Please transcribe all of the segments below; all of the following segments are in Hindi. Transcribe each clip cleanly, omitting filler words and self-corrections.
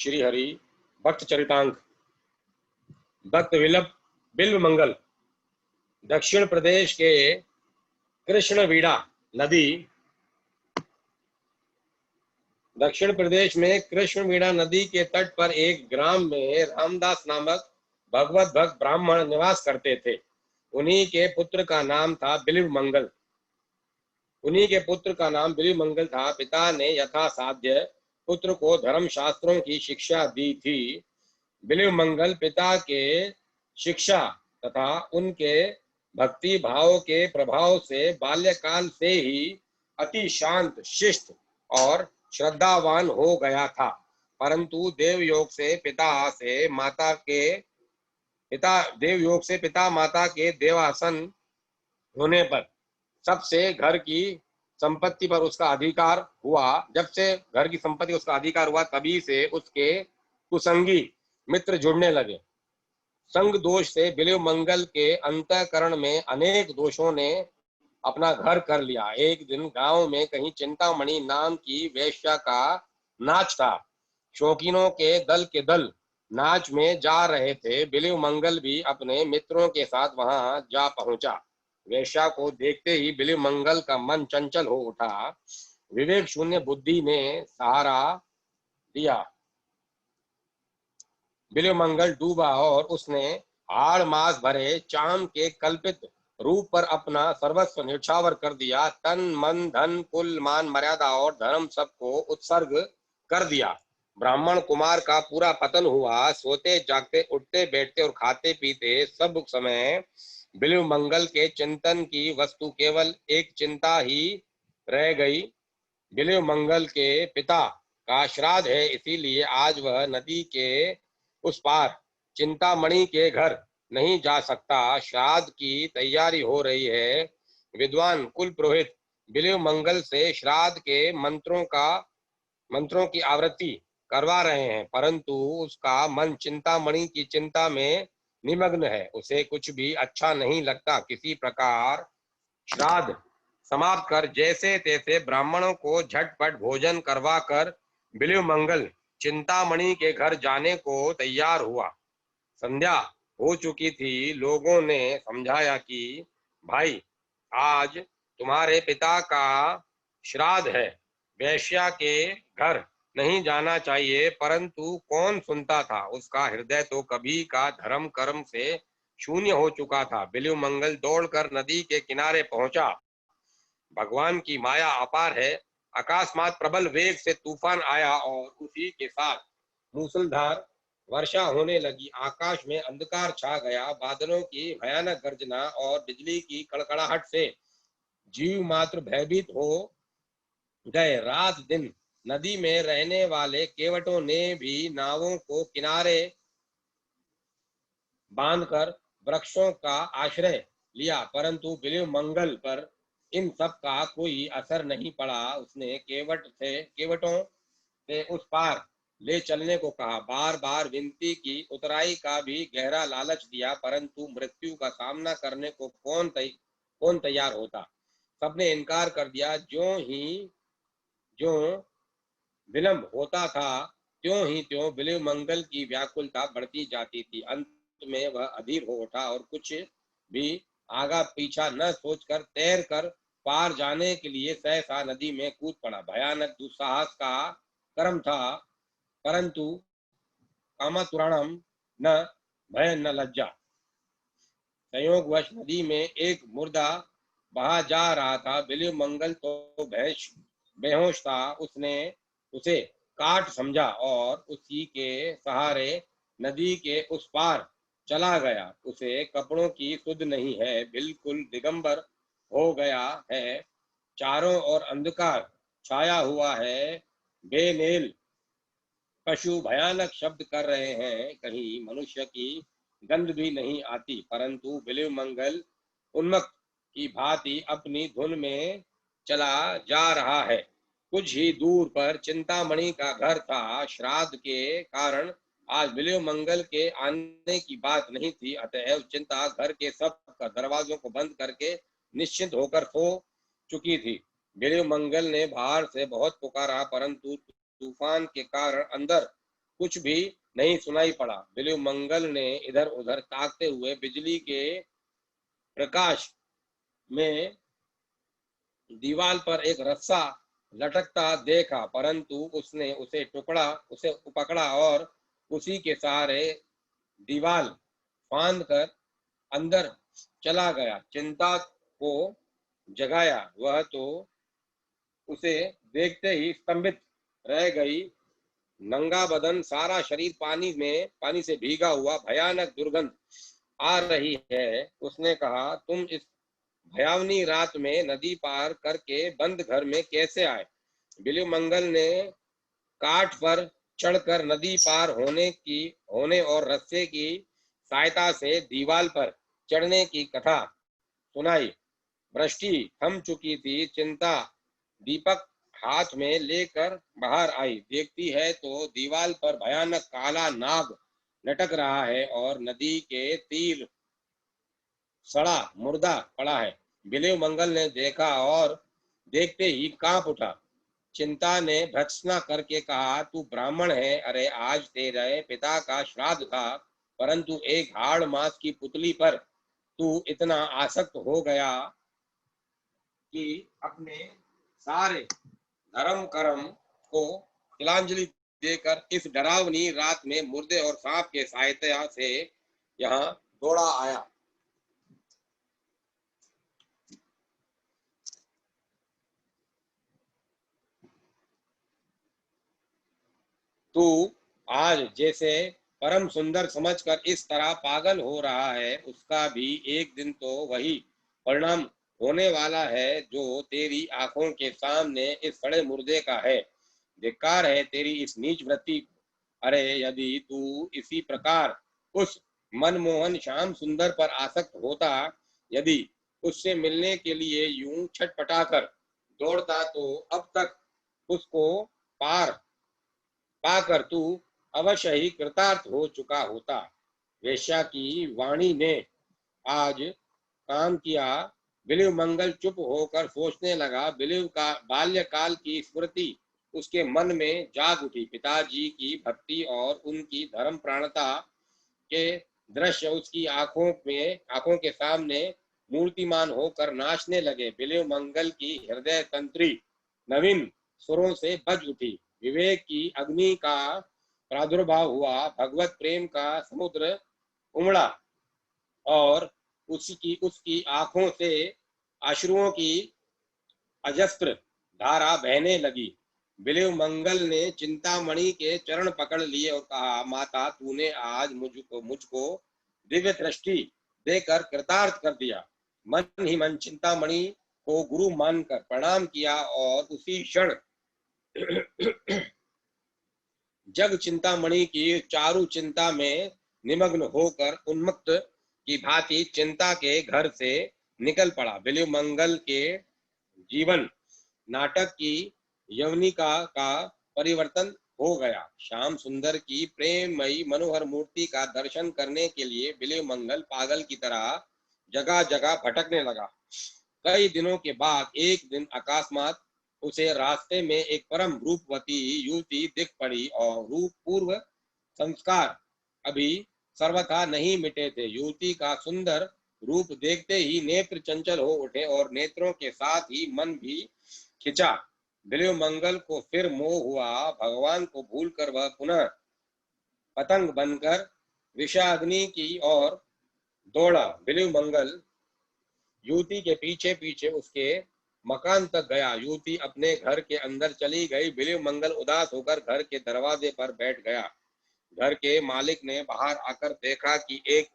श्री हरि भक्त चरितांक। भक्त बिल्व मंगल। दक्षिण प्रदेश के कृष्णवीड़ा नदी दक्षिण प्रदेश में कृष्णवीड़ा नदी के तट पर एक ग्राम में रामदास नामक भगवत भक्त ब्राह्मण निवास करते थे। उन्हीं के पुत्र का नाम बिल्व मंगल था। पिता ने यथासाध्य पुत्र को धर्म शास्त्रों की शिक्षा दी थी। बिल्व मंगल पिता के शिक्षा तथा उनके भक्ति भाव के प्रभाव से बाल्यकाल से ही अति शांत, शिष्ट और श्रद्धावान हो गया था। परंतु देवयोग से पिता माता के देवासन होने पर सबसे घर की संपत्ति पर उसका अधिकार हुआ। जब से घर की संपत्ति उसका अधिकार हुआ, तभी से उसके कुसंगी मित्र जुड़ने लगे। संग दोष से बिल्व मंगल के अंतःकरण में अनेक दोषों ने अपना घर कर लिया। एक दिन गांव में कहीं चिंतामणि नाम की वेश्या का नाच था। शौकीनों के दल नाच में जा रहे थे। बिल्व मंगल भी अपने मित्रों के साथ वहां जा पहुंचा। वेश्या को देखते ही बिल्व मंगल का मन चंचल हो उठा। विवेक शून्य बुद्धि ने सहारा दिया। बिल्व मंगल डूबा और उसने हाड़ मास भरे चाम के कल्पित रूप पर अपना सर्वस्व न्यौछावर कर दिया। तन मन धन कुल मान मर्यादा और धर्म सबको उत्सर्ग कर दिया। ब्राह्मण कुमार का पूरा पतन हुआ। सोते जागते, उठते बैठते और खाते पीते सब समय बिल्व मंगल के चिंतन की वस्तु केवल एक चिंता ही रह गई। बिल्व मंगल के पिता का श्राद्ध है, इसीलिए आज वह नदी के उस पार चिंतामणि के घर नहीं जा सकता। श्राद्ध की तैयारी हो रही है। विद्वान कुल पुरोहित बिल्व मंगल से श्राद्ध के मंत्रों की आवृत्ति करवा रहे हैं, परंतु उसका मन चिंतामणि की चिंता में निमग्न है। उसे कुछ भी अच्छा नहीं लगता। किसी प्रकार श्राद्ध समाप्त कर जैसे तैसे ब्राह्मणों को झटपट भोजन करवाकर बिल्व मंगल चिंतामणि के घर जाने को तैयार हुआ। संध्या हो चुकी थी। लोगों ने समझाया कि भाई, आज तुम्हारे पिता का श्राद्ध है, वेश्या के घर नहीं जाना चाहिए। परंतु कौन सुनता था। उसका हृदय तो कभी का धर्म कर्म से शून्य हो चुका था। बिल्व मंगल दौड़कर नदी के किनारे पहुंचा। भगवान की माया अपार है। अकस्मात प्रबल वेग से तूफान आया और उसी के साथ मूसलधार वर्षा होने लगी। आकाश में अंधकार छा गया। बादलों की भयानक गर्जना और बिजली की कड़कड़ाहट से जीव मात्र भयभीत हो गए। रात दिन नदी में रहने वाले केवटों ने भी नावों को किनारे बांधकर वृक्षों का आश्रय लिया, परंतु बिल्व मंगल पर इन सब का कोई असर नहीं पड़ा। उसने केवटों से उस पार ले चलने को कहा। बार बार विनती की। उतराई का भी गहरा लालच दिया, परंतु मृत्यु का सामना करने को कौन तैयार होता। सबने इनकार कर दिया। ज्यों विलंब होता था, त्यों ही त्यों बिल्व मंगल की व्याकुलता बढ़ती जाती थी। अंत में वह अधीर हो उठा और कुछ भी आगा पीछा न सोचकर तैर कर पार जाने के लिए सहसा नदी में कूद पड़ा। भयानक दुस्साहस का कर्म था, परंतु कामातुराणम न भय न लज्जा। संयोगवश नदी में एक मुर्दा बहा जा रहा था। बिल्व मंगल तो बेहोश था। उसने उसे काट समझा और उसी के सहारे नदी के उस पार चला गया। उसे कपड़ों की सुध नहीं है, बिल्कुल दिगंबर हो गया है। चारों ओर अंधकार छाया हुआ है। बेमेल पशु भयानक शब्द कर रहे हैं। कहीं मनुष्य की गंध भी नहीं आती, परंतु बिल्व मंगल उन्मत्त की भांति अपनी धुन में चला जा रहा है। कुछ ही दूर पर चिंतामणि का घर था। श्राद्ध के कारण आज बिल्व मंगल के आने की बात नहीं थी, अतएव चिंता घर के सब दरवाजों को बंद करके निश्चिंत होकर सो चुकी थी। बिल्व मंगल ने बाहर से बहुत पुकारा, परंतु तूफान के कारण अंदर कुछ भी नहीं सुनाई पड़ा। बिल्व मंगल ने इधर उधर ताकते हुए बिजली के प्रकाश में दीवार पर एक रस्सा लटकता देखा, परंतु उसने उसे पकड़ा और उसी के सहारे दीवार फांद कर अंदर चला गया। चिंता को जगाया, वह तो उसे देखते ही स्तंभित रह गई। नंगा बदन, सारा शरीर पानी से भीगा हुआ, भयानक दुर्गंध आ रही है। उसने कहा, तुम इस भयावनी रात में नदी पार करके बंद घर में कैसे आए? बिल्व मंगल ने काठ पर चढ़कर नदी पार होने और रस्से की सहायता से दीवार पर चढ़ने की कथा सुनाई। वृष्टि थम चुकी थी। चिंता दीपक हाथ में लेकर बाहर आई। देखती है तो दीवार पर भयानक काला नाग लटक रहा है और नदी के तीर सड़ा मुर्दा पड़ा है। बिल्व मंगल ने देखा और देखते ही कांप उठा। चिंता ने भर्त्सना करके कहा, तू ब्राह्मण है। अरे, आज तेरे पिता का श्राद्ध था, परंतु एक हाड़ मांस की पुतली पर तू इतना आसक्त हो गया कि अपने सारे धर्म कर्म को तिलांजलि देकर इस डरावनी रात में मुर्दे और सांप के सहायता से यहाँ दौड़ा आया। तू आज जैसे परम सुंदर समझकर इस तरह पागल हो रहा है, उसका भी एक दिन तो वही परिणाम होने वाला है जो तेरी आंखों के सामने इस सड़े मुर्दे का है। धिक्कार है तेरी इस नीच वृत्ति को। अरे, यदि तू इसी प्रकार उस मनमोहन श्याम सुंदर पर आसक्त होता, यदि उससे मिलने के लिए यूं छटपटाकर दौड़ता, तो अब तक उसको पार पाकर तू अवश्य ही कृतार्थ हो चुका होता। वेश्या की वाणी ने आज काम किया। बिल्व मंगल चुप होकर सोचने लगा। बिल्व का बाल्यकाल की स्मृति उसके मन में जाग उठी। पिताजी की भक्ति और उनकी धर्मप्राणता के दृश्य उसकी आंखों के सामने मूर्तिमान होकर नाचने लगे। बिल्व मंगल की हृदय तंत्री नवीन सुरों से बज उठी। विवेक की अग्नि का प्रादुर्भाव हुआ। भगवत प्रेम का समुद्र उमड़ा और उसकी आंखों से अश्रुओं की अजस्त्र धारा बहने लगी। बिल्व मंगल ने चिंतामणि के चरण पकड़ लिए और कहा, माता, तूने आज मुझको दिव्य दृष्टि देकर कृतार्थ कर दिया। मन ही मन चिंतामणि को गुरु मानकर प्रणाम किया और उसी क्षण जग चिंतामणि की चारु चिंता में निमग्न होकर उन्मत्त की भांति चिंता के घर से निकल पड़ा। बिल्व मंगल के जीवन नाटक की यवनिका का परिवर्तन हो गया। श्याम सुंदर की प्रेममयी मनोहर मूर्ति का दर्शन करने के लिए बिल्व मंगल पागल की तरह जगह जगह भटकने लगा। कई दिनों के बाद एक दिन अकस्मात उसे रास्ते में एक परम रूपवती युवती दिख पड़ी और रूप पूर्व संस्कार अभी सर्वथा नहीं मिटे थे। युवती का सुंदर रूप देखते ही नेत्र चंचल हो उठे और नेत्रों के साथ ही मन भी खिंचा। बिल्व मंगल को फिर मोह हुआ। भगवान को भूलकर वह पुनः पतंग बनकर विषाग्नि की ओर दौड़ा। बिल्व मंगल युवती के पीछे पीछे उसके मकान तक गया। युवती अपने घर के अंदर चली गई। बिल्व मंगल उदास होकर घर के दरवाजे पर बैठ गया। घर के मालिक ने बाहर आकर देखा कि एक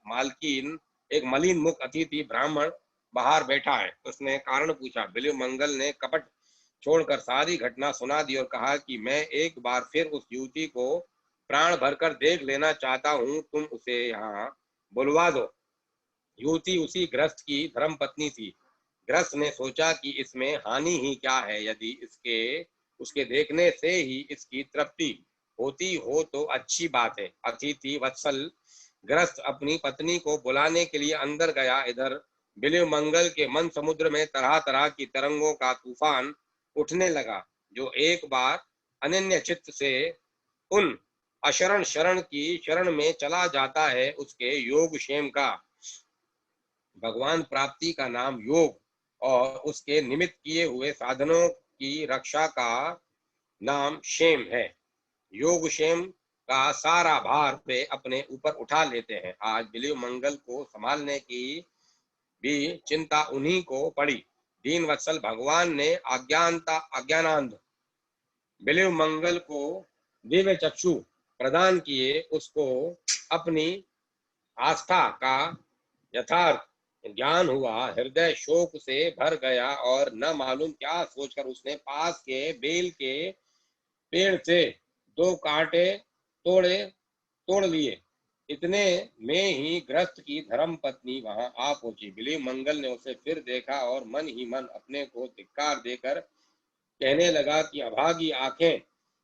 मलिन मुख अतिथि ब्राह्मण बाहर बैठा है। उसने कारण पूछा। बिल्व मंगल ने कपट छोड़कर सारी घटना सुना दी और कहा कि मैं एक बार फिर उस युवती को प्राण भरकर देख लेना चाहता हूँ, तुम उसे यहाँ बुलवा दो। युवती उसी गृहस्थ की धर्मपत्नी थी। गृहस्थ ने सोचा कि इसमें हानि ही क्या है, यदि उसके देखने से ही इसकी तृप्ति होती हो तो अच्छी बात है। अतिथि वत्सल गृहस्थ अपनी पत्नी को बुलाने के लिए अंदर गया। इधर बिल्व मंगल के मन समुद्र में तरह तरह की तरंगों का तूफान उठने लगा, जो एक बार अनन्य चित्त से उन अशरण शरण की शरण में चला जाता है, उसके योग क्षेम का भगवान प्राप्ति का नाम योग और उसके निमित्त किए हुए साधनों की रक्षा का नाम क्षेम है। योग क्षेम का सारा भार वे अपने ऊपर उठा लेते हैं। आज बिलीव मंगल को संभालने की भी चिंता उन्हीं को पड़ी। दीन वत्सल भगवान ने अज्ञानांध बिलीव मंगल को दिव्य चक्षु प्रदान किए, उसको अपनी आस्था का यथार्थ ज्ञान हुआ। हृदय शोक से भर गया और न मालूम क्या सोचकर उसने पास के बेल के पेड़ से 2 कांटे तोड़ लिए। इतने में ही गृहस्थ की धर्म पत्नी वहां आ पहुंची। बिलीव मंगल ने उसे फिर देखा और मन ही मन अपने को धिक्कार देकर कहने लगा कि अभागी आंखें,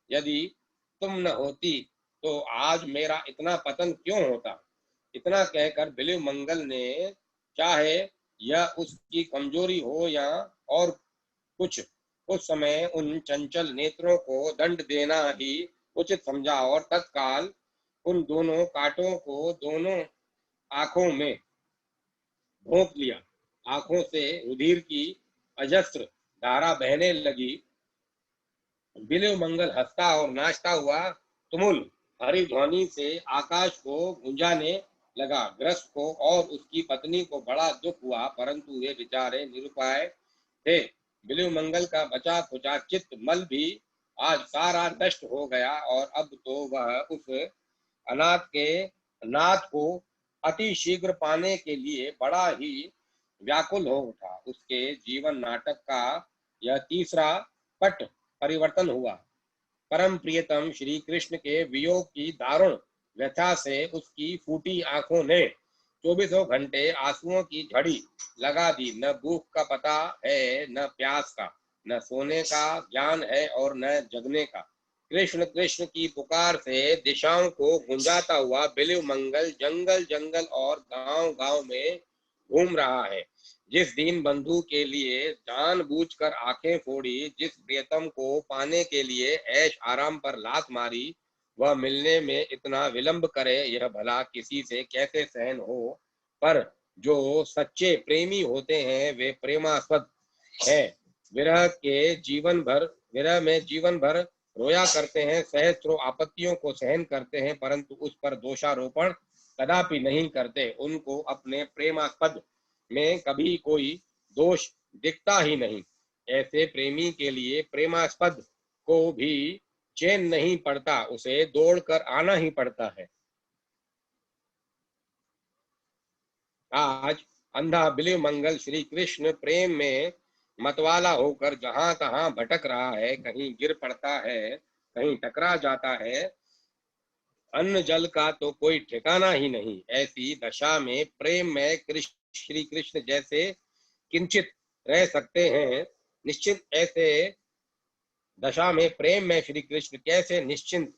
यदि तुम न होती तो आज मेरा इतना पतन क्यों होता। इतना कहकर बिलीव मंगल ने चाहे यह उसकी कमजोरी हो या और कुछ, उस समय उन चंचल नेत्रों को दंड देना ही उचित समझा और तत्काल उन दोनों कांटों को दोनों आंखों में भोंक लिया। आंखों से रुधिर की अजस्त्र धारा बहने लगी। बिलीव मंगल हंसता और नाचता हुआ तुमुल हरी ध्वनि से आकाश को गूंजाने लगा। ग्रस्त को और उसकी पत्नी को बड़ा दुख हुआ, परंतु वे बेचारे निरुपाय थे। बिलीव मंगल का बचा खुचा चित्त मल भी आज सारा नष्ट हो गया और अब तो वह उस नाथ को अति शीघ्र पाने के लिए बड़ा ही व्याकुल हो उठा। उसके जीवन नाटक का यह तीसरा पट परिवर्तन हुआ। परम प्रियतम श्री कृष्ण के वियोग की दारुण व्यथा से उसकी फूटी आंखों ने 24 घंटे आंसुओं की झड़ी लगा दी। न भूख का पता है, न प्यास का, न सोने का ज्ञान है और न जगने का। कृष्ण कृष्ण की पुकार से दिशाओं को गुंजाता हुआ बिलीव मंगल जंगल जंगल और गांव गांव में घूम रहा है। जिस दीन बंधु के लिए जानबूझकर आंखें फोड़ी, जिस प्रियतम को पाने के लिए ऐश आराम पर लात मारी, वह मिलने में इतना विलंब करे, यह भला किसी से कैसे सहन हो। पर जो सच्चे प्रेमी होते हैं वे प्रेमास्पद हैं। विरह में जीवन भर रोया करते हैं, सहस्त्रों आपत्तियों को सहन करते हैं, परंतु उस पर दोषारोपण कदापि नहीं करते। उनको अपने प्रेमास्पद में कभी कोई दोष दिखता ही नहीं। ऐसे प्रेमी के लिए प्रेमास्पद को भी चैन नहीं पड़ता, उसे दौड़कर आना ही पड़ता है। आज अंधा बिलीव मंगल श्री कृष्ण प्रेम में मतवाला होकर जहां तहां भटक रहा है। कहीं गिर पड़ता है, कहीं टकरा जाता है, अन्न जल का तो कोई ठिकाना ही नहीं। ऐसी दशा में प्रेम में श्री कृष्ण जैसे किंचित रह सकते हैं, निश्चित ऐसे दशा में प्रेम में श्री कृष्ण कैसे निश्चिंत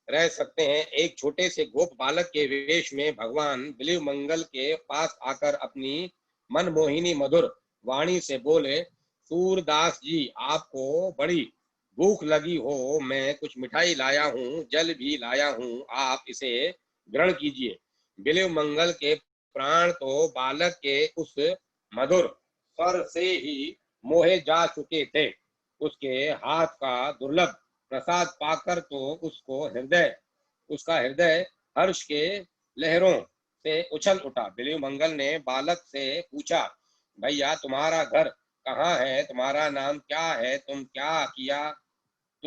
रह सकते हैं। एक छोटे से गोप बालक के वेश में भगवान बिलीव मंगल के पास आकर अपनी मनमोहिनी मधुर वाणी से बोले, सूरदास जी, आपको बड़ी भूख लगी हो, मैं कुछ मिठाई लाया हूँ, जल भी लाया हूँ, आप इसे ग्रहण कीजिए। बिलीव मंगल के प्राण तो बालक के उस मधुर स्वर से ही मोहे जा चुके थे। उसके हाथ का दुर्लभ प्रसाद पाकर तो उसका हृदय हर्ष के लहरों से उछल उठा। बिलीव मंगल ने बालक से पूछा, भैया तुम्हारा घर कहाँ है, तुम्हारा नाम क्या है, तुम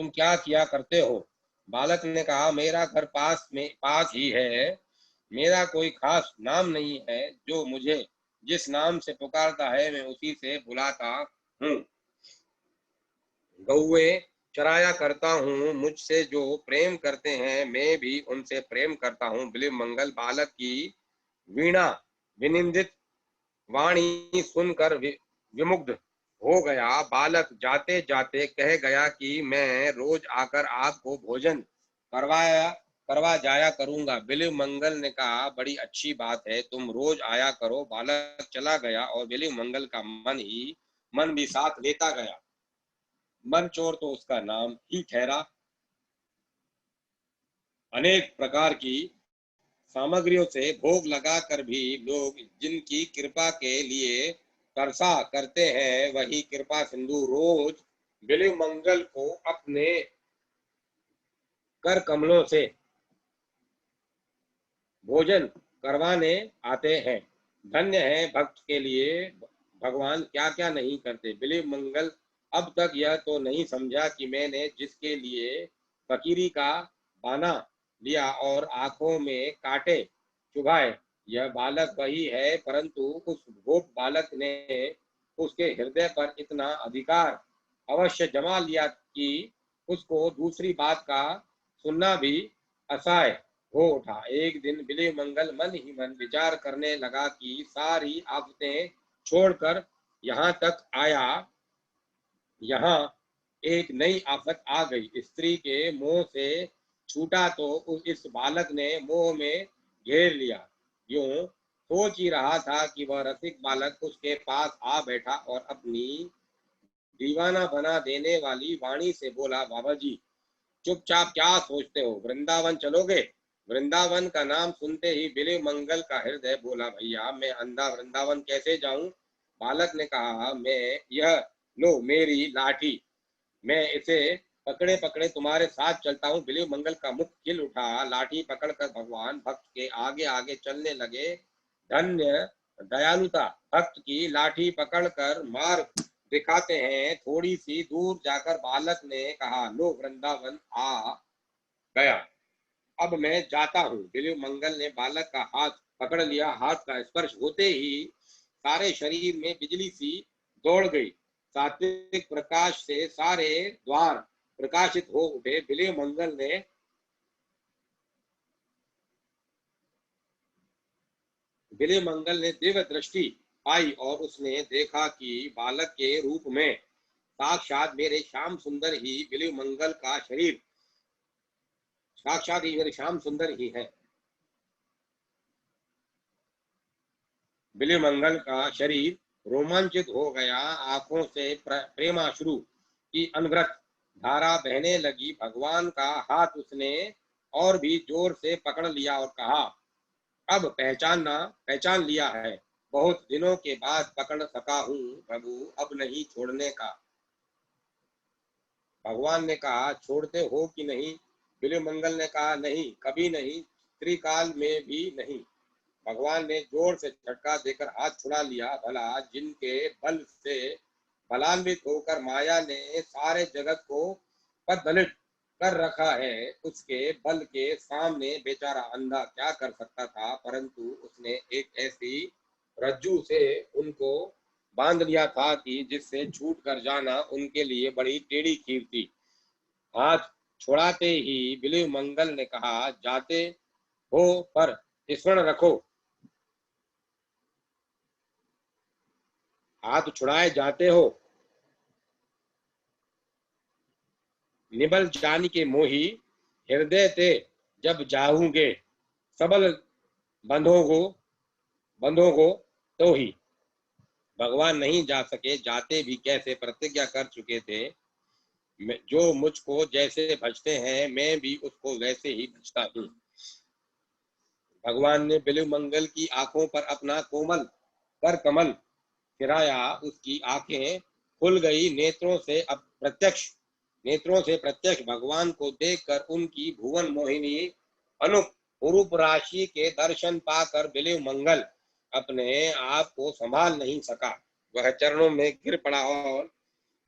क्या किया करते हो। बालक ने कहा, मेरा घर पास ही है, मेरा कोई खास नाम नहीं है, जो मुझे जिस नाम से पुकारता है मैं उसी से बुलाता हूँ। गौवे चराया करता हूँ, मुझसे जो प्रेम करते हैं मैं भी उनसे प्रेम करता हूँ। बिलीव मंगल बालक की वीणा विनिंदित वाणी सुनकर विमुग्ध हो गया। बालक जाते जाते कह गया कि मैं रोज आकर आपको भोजन करवा जाया करूंगा। बिलीव मंगल ने कहा, बड़ी अच्छी बात है, तुम रोज आया करो। बालक चला गया और बिलीव मंगल का मन भी साथ लेता गया। मन चोर तो उसका नाम ही ठहरा। अनेक प्रकार की सामग्रियों से भोग लगाकर भी लोग जिनकी कृपा के लिए तरसा करते हैं, वही कृपा सिंधु रोज बिल्व मंगल को अपने कर कमलों से भोजन करवाने आते हैं। धन्य है भक्त के लिए भगवान क्या क्या नहीं करते। बिल्व मंगल अब तक यह तो नहीं समझा कि मैंने जिसके लिए फकीरी का बाना लिया और आंखों में कांटे चुभाए, यह बालक वही है, परंतु उस गोप बालक ने उसके हृदय पर इतना अधिकार अवश्य जमा लिया कि उसको दूसरी बात का सुनना भी असह्य हो उठा। एक दिन बिल्व मंगल मन ही मन विचार करने लगा कि सारी आफतें छोड़कर यहाँ तक आया, यहाँ एक नई आफत आ गई। स्त्री के मोह से छूटा तो इस बालक ने मोह में घेर लिया। यूं सोच ही रहा था कि वह रसिक बालक उसके पास आ बैठा और अपनी दीवाना बना देने वाली वाणी से बोला, बाबा जी चुपचाप क्या सोचते हो, वृंदावन चलोगे? वृंदावन का नाम सुनते ही बिल्व मंगल का हृदय बोला, भैया मैं अंधा वृंदावन कैसे जाऊं? बालक ने कहा, मैं यह लो मेरी लाठी, मैं इसे पकड़े पकड़े तुम्हारे साथ चलता हूँ। बिल्व मंगल का मुख खिल उठा। लाठी पकड़कर भगवान भक्त के आगे आगे चलने लगे। धन्य दयालुता, भक्त की लाठी पकड़कर मार्ग दिखाते हैं। थोड़ी सी दूर जाकर बालक ने कहा, लो वृंदावन आ गया, अब मैं जाता हूँ। बिल्व मंगल ने बालक का हाथ पकड़ लिया। हाथ का स्पर्श होते ही सारे शरीर में बिजली सी दौड़ गई। सात्विक प्रकाश से सारे द्वार प्रकाशित हो उठे। बिल्व मंगल ने दिव्य दृष्टि पाई और उसने देखा कि बालक के रूप में साक्षात मेरे श्याम सुंदर ही बिल्व मंगल का शरीर, साक्षात ही मेरे श्याम सुंदर ही है। बिल्व मंगल का शरीर रोमांचित हो गया। आंखों से प्रेमाश्रु की अनवरत धारा बहने लगी। भगवान का हाथ उसने और भी जोर से पकड़ लिया और कहा, अब पहचान लिया है, बहुत दिनों के बाद पकड़ सका हूँ प्रभु, अब नहीं छोड़ने का। भगवान ने कहा, छोड़ते हो कि नहीं? बिल्व मंगल ने कहा, नहीं, कभी नहीं, त्रिकाल में भी नहीं। भगवान ने जोर से झटका देकर हाथ छुड़ा लिया। भला जिनके बल से बलान्वित होकर माया ने सारे जगत को पददलित कर रखा है, उसके बल के सामने बेचारा अंधा क्या कर सकता था? परंतु उसने एक ऐसी रज्जू से उनको बांध लिया था कि जिससे छूट कर जाना उनके लिए बड़ी टेढ़ी खीर थी। हाथ छोड़ाते ही बिल्व मंगल ने कहा, जाते हो पर स्मरण रखो, हाथ छुड़ाए जाते हो, निबल जान के मोही, हृदय ते जब जाऊंगे, सबल बंधोगो तो ही। भगवान नहीं जा सके, जाते भी कैसे, प्रतिज्ञा कर चुके थे। जो मुझको जैसे भजते हैं मैं भी उसको वैसे ही भजता हूँ। भगवान ने बिल्व मंगल की आंखों पर अपना कोमल कर कमल फिराया। उसकी आंखें खुल गई। नेत्रों से प्रत्यक्ष भगवान को देखकर उनकी भुवन मोहिनी अनुप रूप राशि के दर्शन पाकर बिल्व मंगल अपने आप को संभाल नहीं सका। वह चरणों में गिर पड़ा और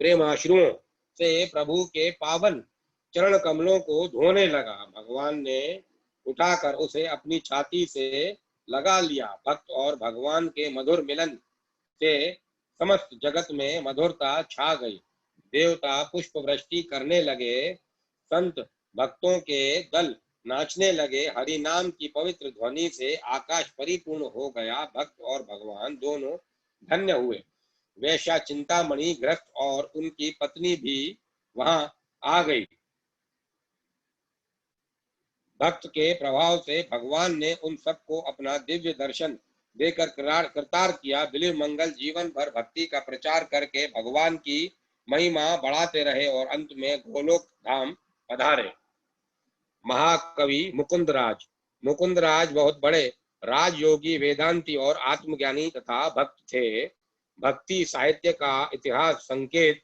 प्रेमाश्रुओं से प्रभु के पावन चरण कमलों को धोने लगा। भगवान ने उठाकर उसे अपनी छाती से लगा लिया। भक्त और भगवान के मधुर मिलन से समस्त जगत में मधुरता छा गई। देवता पुष्प वृष्टि करने लगे। संत भक्तों के दल नाचने लगे। हरि नाम की पवित्र ध्वनि से आकाश परिपूर्ण हो गया। भक्त और भगवान दोनों धन्य हुए। वैश्या चिंतामणि ग्रस्त और उनकी पत्नी भी वहां आ गई। भक्त के प्रभाव से भगवान ने उन सबको अपना दिव्य दर्शन देकर कृतार्थ किया। बिल्व मंगल जीवन भर भक्ति का प्रचार करके भगवान की महिमा बढ़ाते रहे और अंत में गोलोक धाम पधारे। महाकवि मुकुंदराज। मुकुंदराज बहुत बड़े राजयोगी, वेदांती और आत्मज्ञानी तथा भक्त थे। भक्ति साहित्य का इतिहास संकेत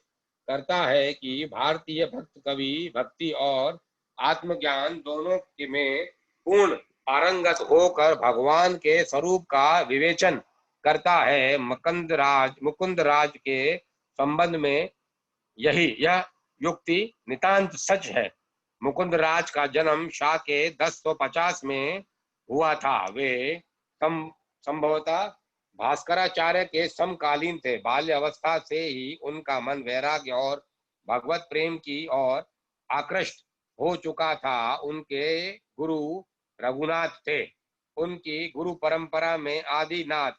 करता है कि भारतीय भक्त कवि भक्ति और आत्मज्ञान दोनों में पूर्ण पारंगत होकर भगवान के स्वरूप का विवेचन करता है। मुकुंदराज के संबंध में यह युक्ति नितांत सच है। मुकुंदराज का जन्म शा के 1050 में हुआ था। वे संभवतः भास्कराचार्य के समकालीन थे। बाल्य अवस्था से ही उनका मन वैराग्य और भगवत प्रेम की ओर आकृष्ट हो चुका था। उनके गुरु रघुनाथ थे। उनकी गुरु परंपरा में आदिनाथ,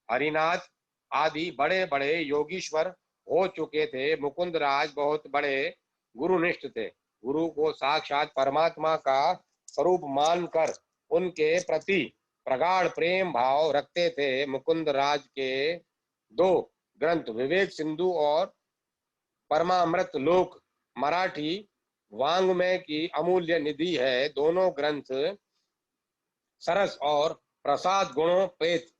हरिनाथ आदि बड़े बड़े योगीश्वर हो चुके थे। मुकुंदराज बहुत बड़े गुरुनिष्ठ थे। गुरु को साक्षात परमात्मा का स्वरूप मानकर उनके प्रति प्रगाढ़ प्रेम भाव रखते थे। मुकुंदराज के दो ग्रंथ विवेक सिंधु और परमामृत लोक मराठी वाङ्मय की अमूल्य निधि है। दोनों ग्रंथ सरस और प्रसाद गुणों पेत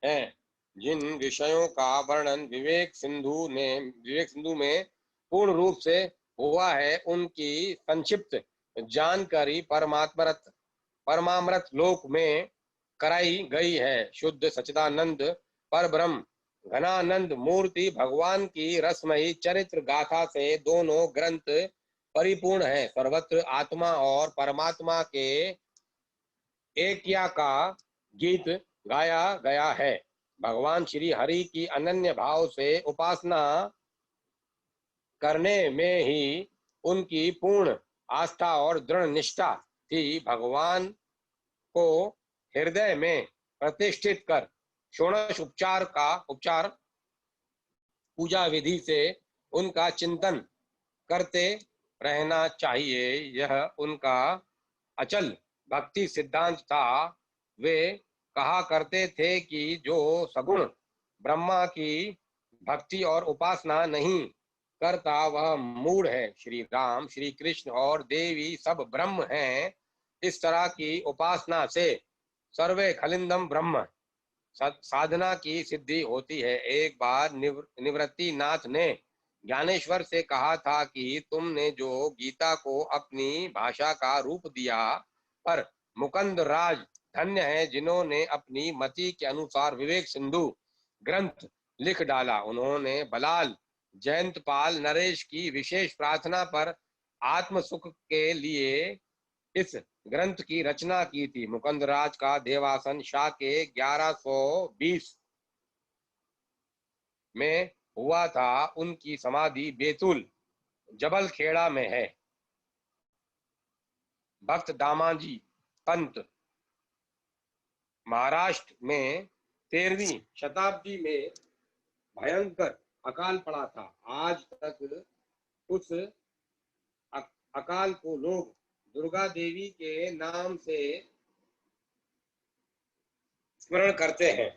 हैं। जिन विषयों का वर्णन विवेक सिंधु में पूर्ण रूप से हुआ है, उनकी संक्षिप्त जानकारी परमामृत लोक में कराई गई है। शुद्ध सच्चिदानंद परब्रह्म घनानंद मूर्ति भगवान की रसमयी चरित्र गाथा से दोनों ग्रंथ परिपूर्ण है। सर्वत्र आत्मा और परमात्मा के ऐक्य का गीत गाया गया है। भगवान श्री हरि की अनन्य भाव से उपासना करने में ही उनकी पूर्ण आस्था और दृढ़ निष्ठा थी। भगवान को हृदय में प्रतिष्ठित कर षोडश उपचार पूजा विधि से उनका चिंतन करते रहना चाहिए। यह उनका अचल भक्ति सिद्धांत था। वे कहा करते थे कि जो सगुण ब्रह्मा की भक्ति और उपासना नहीं करता वह मूढ़ है। श्री राम, श्री कृष्ण और देवी सब ब्रह्म हैं। इस तरह की उपासना से सर्वे खलिंदम ब्रह्म साधना की सिद्धि होती है। एक बार निवृत्ति नाथ ने ज्ञानेश्वर से कहा था कि तुमने जो गीता को अपनी भाषा का रूप दिया, पर मुकुंदराज धन्य है जिन्होंने अपनी मति के अनुसार विवेक सिंधु ग्रंथ लिख डाला। उन्होंने बलाल, जयंतपाल, नरेश की विशेष प्रार्थना पर आत्म सुख के लिए इस ग्रंथ की रचना की थी। मुकुंदराज का देवासन शा के 1120 में हुआ था। उनकी समाधि बैतूल जबलखेड़ा में है। भक्त दामाजी पंत महाराष्ट्र में 13वीं शताब्दी में भयंकर अकाल पड़ा था। आज तक उस अकाल को लोग दुर्गा देवी के नाम से स्मरण करते हैं।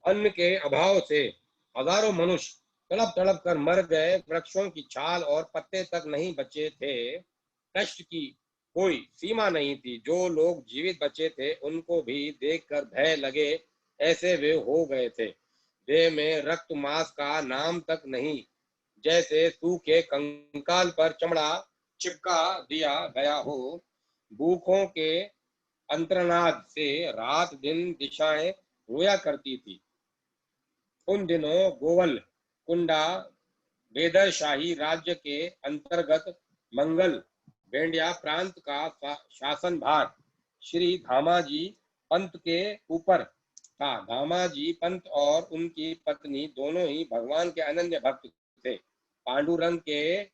अन्न के अभाव से हजारों मनुष्य तड़प तड़प कर मर गए। वृक्षों की छाल और पत्ते तक नहीं बचे थे। कष्ट की कोई सीमा नहीं थी। जो लोग जीवित बचे थे उनको भी देखकर भय लगे ऐसे वे हो गए थे। देह में रक्त मांस का नाम तक नहीं, जैसे सूखे कंकाल पर चमड़ा चिपका दिया गया हो। भूखों के अंतर्नाद से रात दिन दिशाएं रोया करती थी। उन दिनों गोवल कुंडा बेदरशाही राज्य के अंतर्गत मंगल भेंडिया प्रांत का शासन भार श्री धामाजी पंत के ऊपर था। धामाजी पंत और उनकी पत्नी दोनों ही भगवान के अनन्य भक्त थे। पांडुरंग के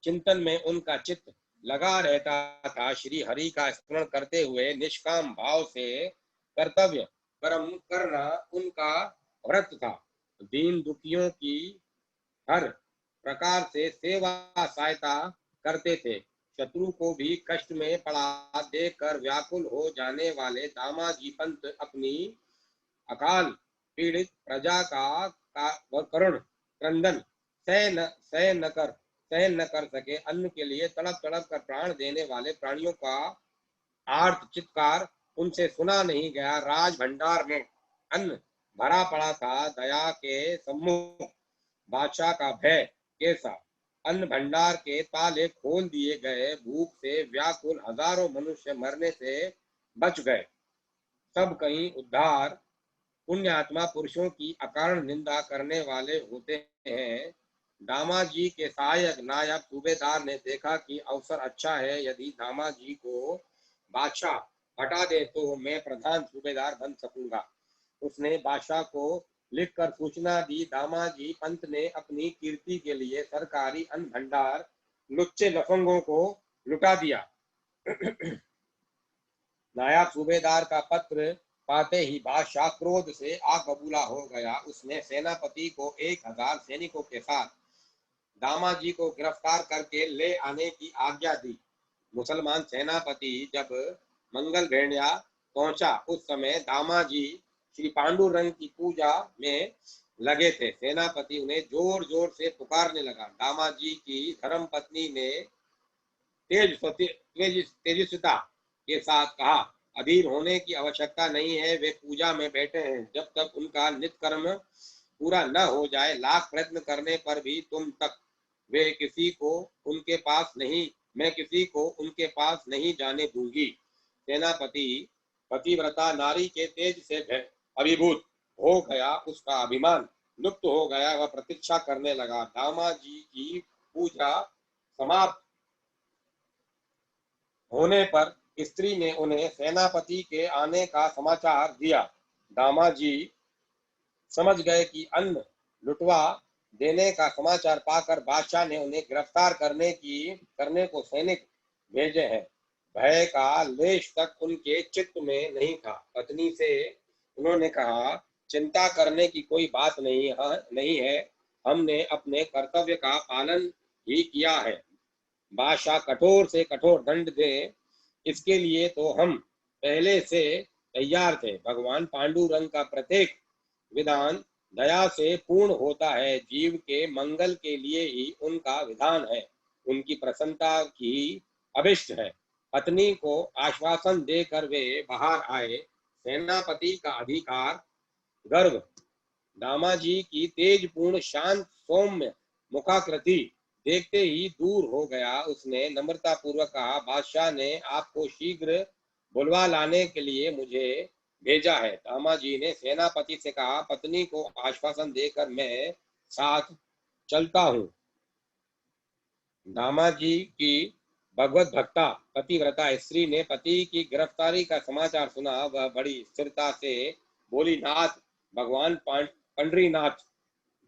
चिंतन में उनका चित्त लगा रहता था। श्री हरि का स्मरण करते हुए निष्काम भाव से कर्तव्य कर्म करना उनका व्रत था। दीन दुखियों की हर प्रकार से सेवा सहायता करते थे। शत्रु को भी कष्ट में पड़ा देखकर व्याकुल हो जाने वाले दामाजी पंत अपनी अकाल पीड़ित प्रजा का वह करुण क्रंदन सहन न कर सके। अन्न के लिए तड़प तड़प कर प्राण देने वाले प्राणियों का आर्त चित्कार उनसे सुना नहीं गया। राज भंडार में अन्न भरा पड़ा था, दया के सम्मुख बादशाह का भय कैसा। अन्न भंडार के ताले खोल दिए गए, भूख से व्याकुल हजारों मनुष्य मरने से बच गए। सब कहीं उद्धार पुण्यात्मा पुरुषों की अकारण निंदा करने वाले होते हैं। दामाजी के सहायक नायब सूबेदार ने देखा कि अवसर अच्छा है, यदि दामाजी को बादशाह हटा दे तो मैं प्रधान सूबेदार बन सकूंगा। उसने बादशाह को लिखकर सूचना दी। दामाजी पंत ने अपनी कीर्ति के लिए सरकारी अन्न भंडार लुच्चे लफंगों को लुटा दिया। नायब सूबेदार का पत्र पाते ही बादशाह क्रोध से आग बबूला हो गया। उसने सेनापति को 1000 सैनिकों के साथ दामाजी को गिरफ्तार करके ले आने की आज्ञा दी। मुसलमान सेनापति जब मंगल भेड़िया पहुंचा, उस समय दामाजी श्री पांडुरंग की पूजा में लगे थे। सेनापति उन्हें जोर जोर से पुकारने लगा। दामाजी की धर्मपत्नी ने तेजस्विता के साथ कहा, अधीर होने की आवश्यकता नहीं है, वे पूजा में बैठे हैं। जब तक उनका नित्य कर्म पूरा न हो जाए, लाख प्रयत्न करने पर भी तुम तक वे किसी को उनके पास नहीं मैं किसी को उनके पास नहीं जाने दूंगी। सेनापति पतिव्रता नारी के तेज से अभिभूत हो गया। उसका अभिमान लुप्त हो गया। वह प्रतीक्षा करने लगा। दामाजी की पूजा समाप्त होने पर स्त्री ने उन्हें सेनापति के आने का समाचार दिया। दामाजी समझ गए कि अन्न लुटवा देने का समाचार पाकर बादशाह ने उन्हें गिरफ्तार करने को सैनिक भेजे हैं। भय का लेश तक उनके चित्त में नहीं था। पत्नी से उन्होंने कहा, चिंता करने की कोई बात नहीं है, हमने अपने कर्तव्य का पालन ही किया है। बादशाह कठोर से कठोर दंड दे, इसके लिए तो हम पहले से तैयार थे। भगवान पांडुरंग का प्रत्येक विधान दया से पूर्ण होता है। जीव के मंगल के लिए ही उनका विधान है। उनकी प्रसन्नता की अभिष्ट है। पत्नी को आश्वासन देकर वे बाहर आए। सेनापति का अधिकार गर्व दामाजी की तेजपूर्ण शांत सौम्य मुखाकृति देखते ही दूर हो गया। उसने नम्रता पूर्वक कहा, बादशाह ने आपको शीघ्र बुलवा लाने के लिए मुझे भेजा है। दामाजी ने सेनापति से कहा, पत्नी को आश्वासन देकर मैं साथ चलता हूँ। दामाजी की भगवत भक्ता पतिव्रता स्त्री ने पति की गिरफ्तारी का समाचार सुना। वह बड़ी स्थिरता से बोली, नाथ, भगवान पंडरीनाथ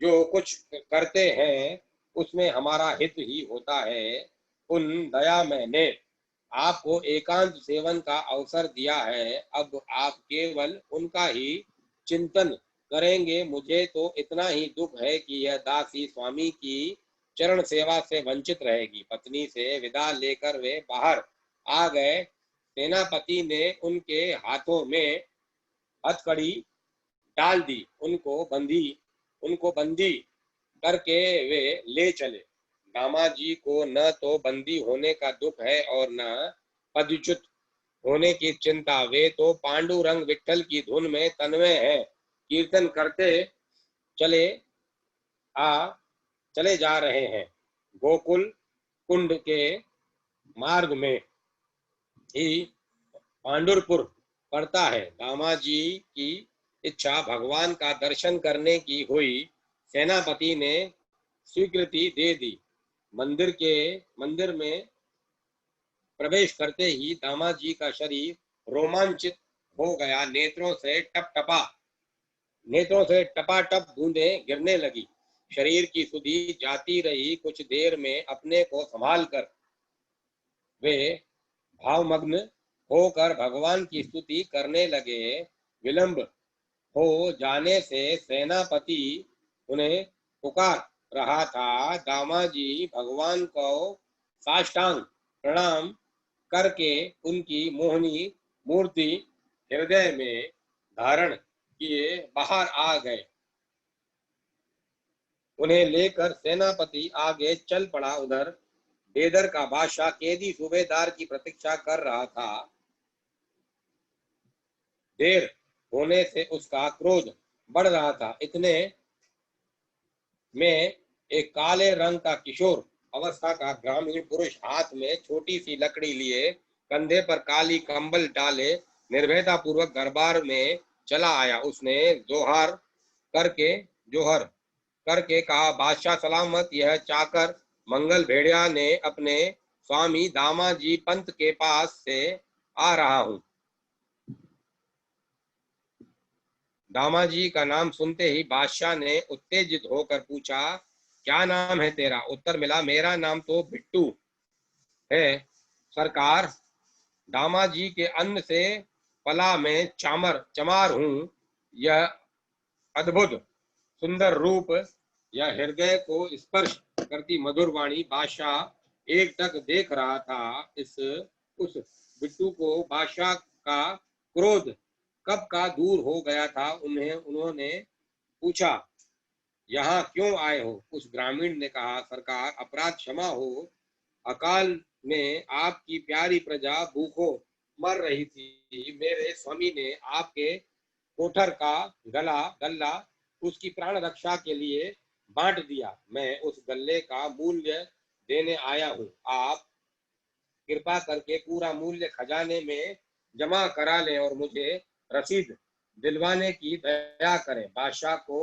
जो कुछ करते हैं उसमें हमारा हित ही होता है। उन दयामय ने आपको एकांत सेवन का अवसर दिया है। अब आप केवल उनका ही चिंतन करेंगे। मुझे तो इतना ही दुख है कि यह दासी स्वामी की चरण सेवा से वंचित रहेगी। पत्नी से विदा लेकर वे बाहर आ गए। सेनापति ने उनके हाथों में हथकड़ी डाल दी। उनको बंदी करके वे ले चले। दामाजी को न तो बंदी होने का दुख है और न पदच्युत होने की चिंता। वे तो पांडुरंग विठल की धुन में तन्मय हैं। कीर्तन करते चले जा रहे हैं। गोकुल कुंड के मार्ग में ही पांडुरपुर पड़ता है। दामाजी की इच्छा भगवान का दर्शन करने की हुई। सेनापति ने स्वीकृति दे दी। मंदिर में प्रवेश करते ही दामाजी का शरीर रोमांचित हो गया। नेत्रों से टपाटप बूंदें गिरने लगी। शरीर की सुधि जाती रही। कुछ देर में अपने को संभाल कर वे भावमग्न होकर भगवान की स्तुति करने लगे। विलंब हो जाने से सेनापति उन्हें पुकार रहा था। दामाजी भगवान को साष्टांग प्रणाम करके उनकी मोहनी मूर्ति हृदय में धारण किए बाहर आ गए। उन्हें लेकर सेनापति आगे चल पड़ा। उधर बेदर का बादशाह कैदी सूबेदार की प्रतीक्षा कर रहा था। देर होने से उसका क्रोध बढ़ रहा था। इतने में एक काले रंग का किशोर अवस्था का ग्रामीण पुरुष हाथ में छोटी सी लकड़ी लिए, कंधे पर काली कंबल डाले, निर्भयता पूर्वक दरबार में चला आया। उसने जोहर करके कहा, बादशाह सलामत। यह चाकर मंगल भेड़िया ने अपने स्वामी दामाजी पंत के पास से आ रहा हूं। दामाजी का नाम सुनते ही बादशाह ने उत्तेजित होकर पूछा, क्या नाम है तेरा? उत्तर मिला, मेरा नाम तो बिट्टू है सरकार। दामाजी के अन्न से पला में चमार हूं। यह अद्भुत सुंदर रूप, यह हृदय को स्पर्श करती मधुर वाणी। बादशाह एकटक देख रहा था। इस उस बिट्टू को बादशाह का क्रोध कब का दूर हो गया था। उन्होंने पूछा, यहाँ क्यों आए हो? उस ग्रामीण ने कहा, सरकार, अपराध क्षमा हो। अकाल में आपकी प्यारी प्रजा भूखों मर रही थी। मेरे स्वामी ने आपके कोठर का गल्ला उसकी प्राण रक्षा के लिए बांट दिया। मैं उस गल्ले का मूल्य देने आया हूँ। आप कृपा करके पूरा मूल्य खजाने में जमा करा लें और मुझे रसीद दिलवाने की दया करें। बादशाह को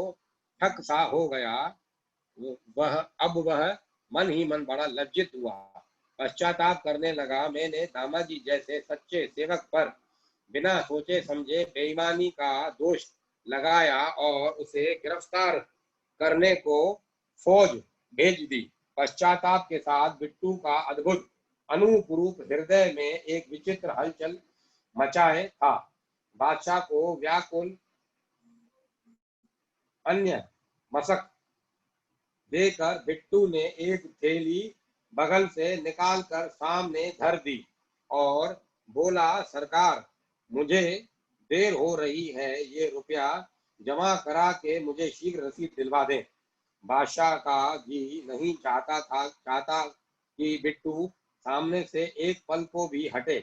ठक सा हो गया। वह मन ही मन बड़ा लज्जित हुआ। पश्चाताप करने लगा। मैंने दामाजी जैसे सच्चे सेवक पर बिना सोचे समझे बेईमानी का दोष लगाया और उसे गिरफ्तार करने को फौज भेज दी। पश्चाताप के साथ बिट्टू का अद्भुत अनूप हृदय में एक विचित्र हलचल मचाए था। बादशाह को व्याकुल अन्य मशक देकर बिट्टू ने एक थैली बगल से निकालकर सामने धर दी और बोला, सरकार, मुझे देर हो रही है। ये रुपया जमा करा के मुझे शीघ्र रसीद दिलवा दें। बादशाह का जी नहीं चाहता कि बिट्टू सामने से एक पल को भी हटे,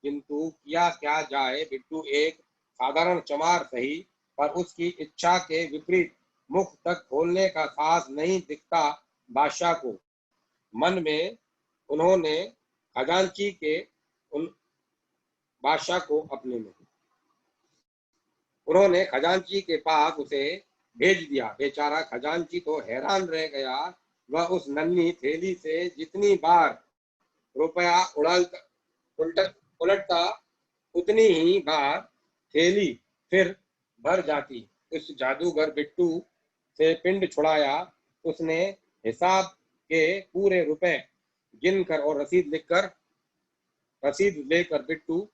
किंतु किया क्या जाए। बिट्टू एक साधारण चमार सही, पर उसकी इच्छा के विपरीत मुख तक खोलने का साहस नहीं दिखता बादशाह को। मन में उन्होंने खजांची के उन बादशाह को अपने में उन्होंने खजांची के पास उसे भेज दिया। बेचारा खजांची तो हैरान रह गया। वह उस नन्ही थैली से जितनी बार रुपया उलटता उतनी ही बार थैली फिर भर जाती। उस जादूगर बिट्टू से पिंड छुड़ाया। उसने हिसाब के पूरे रुपए गिनकर और रसीद लेकर बिट्टू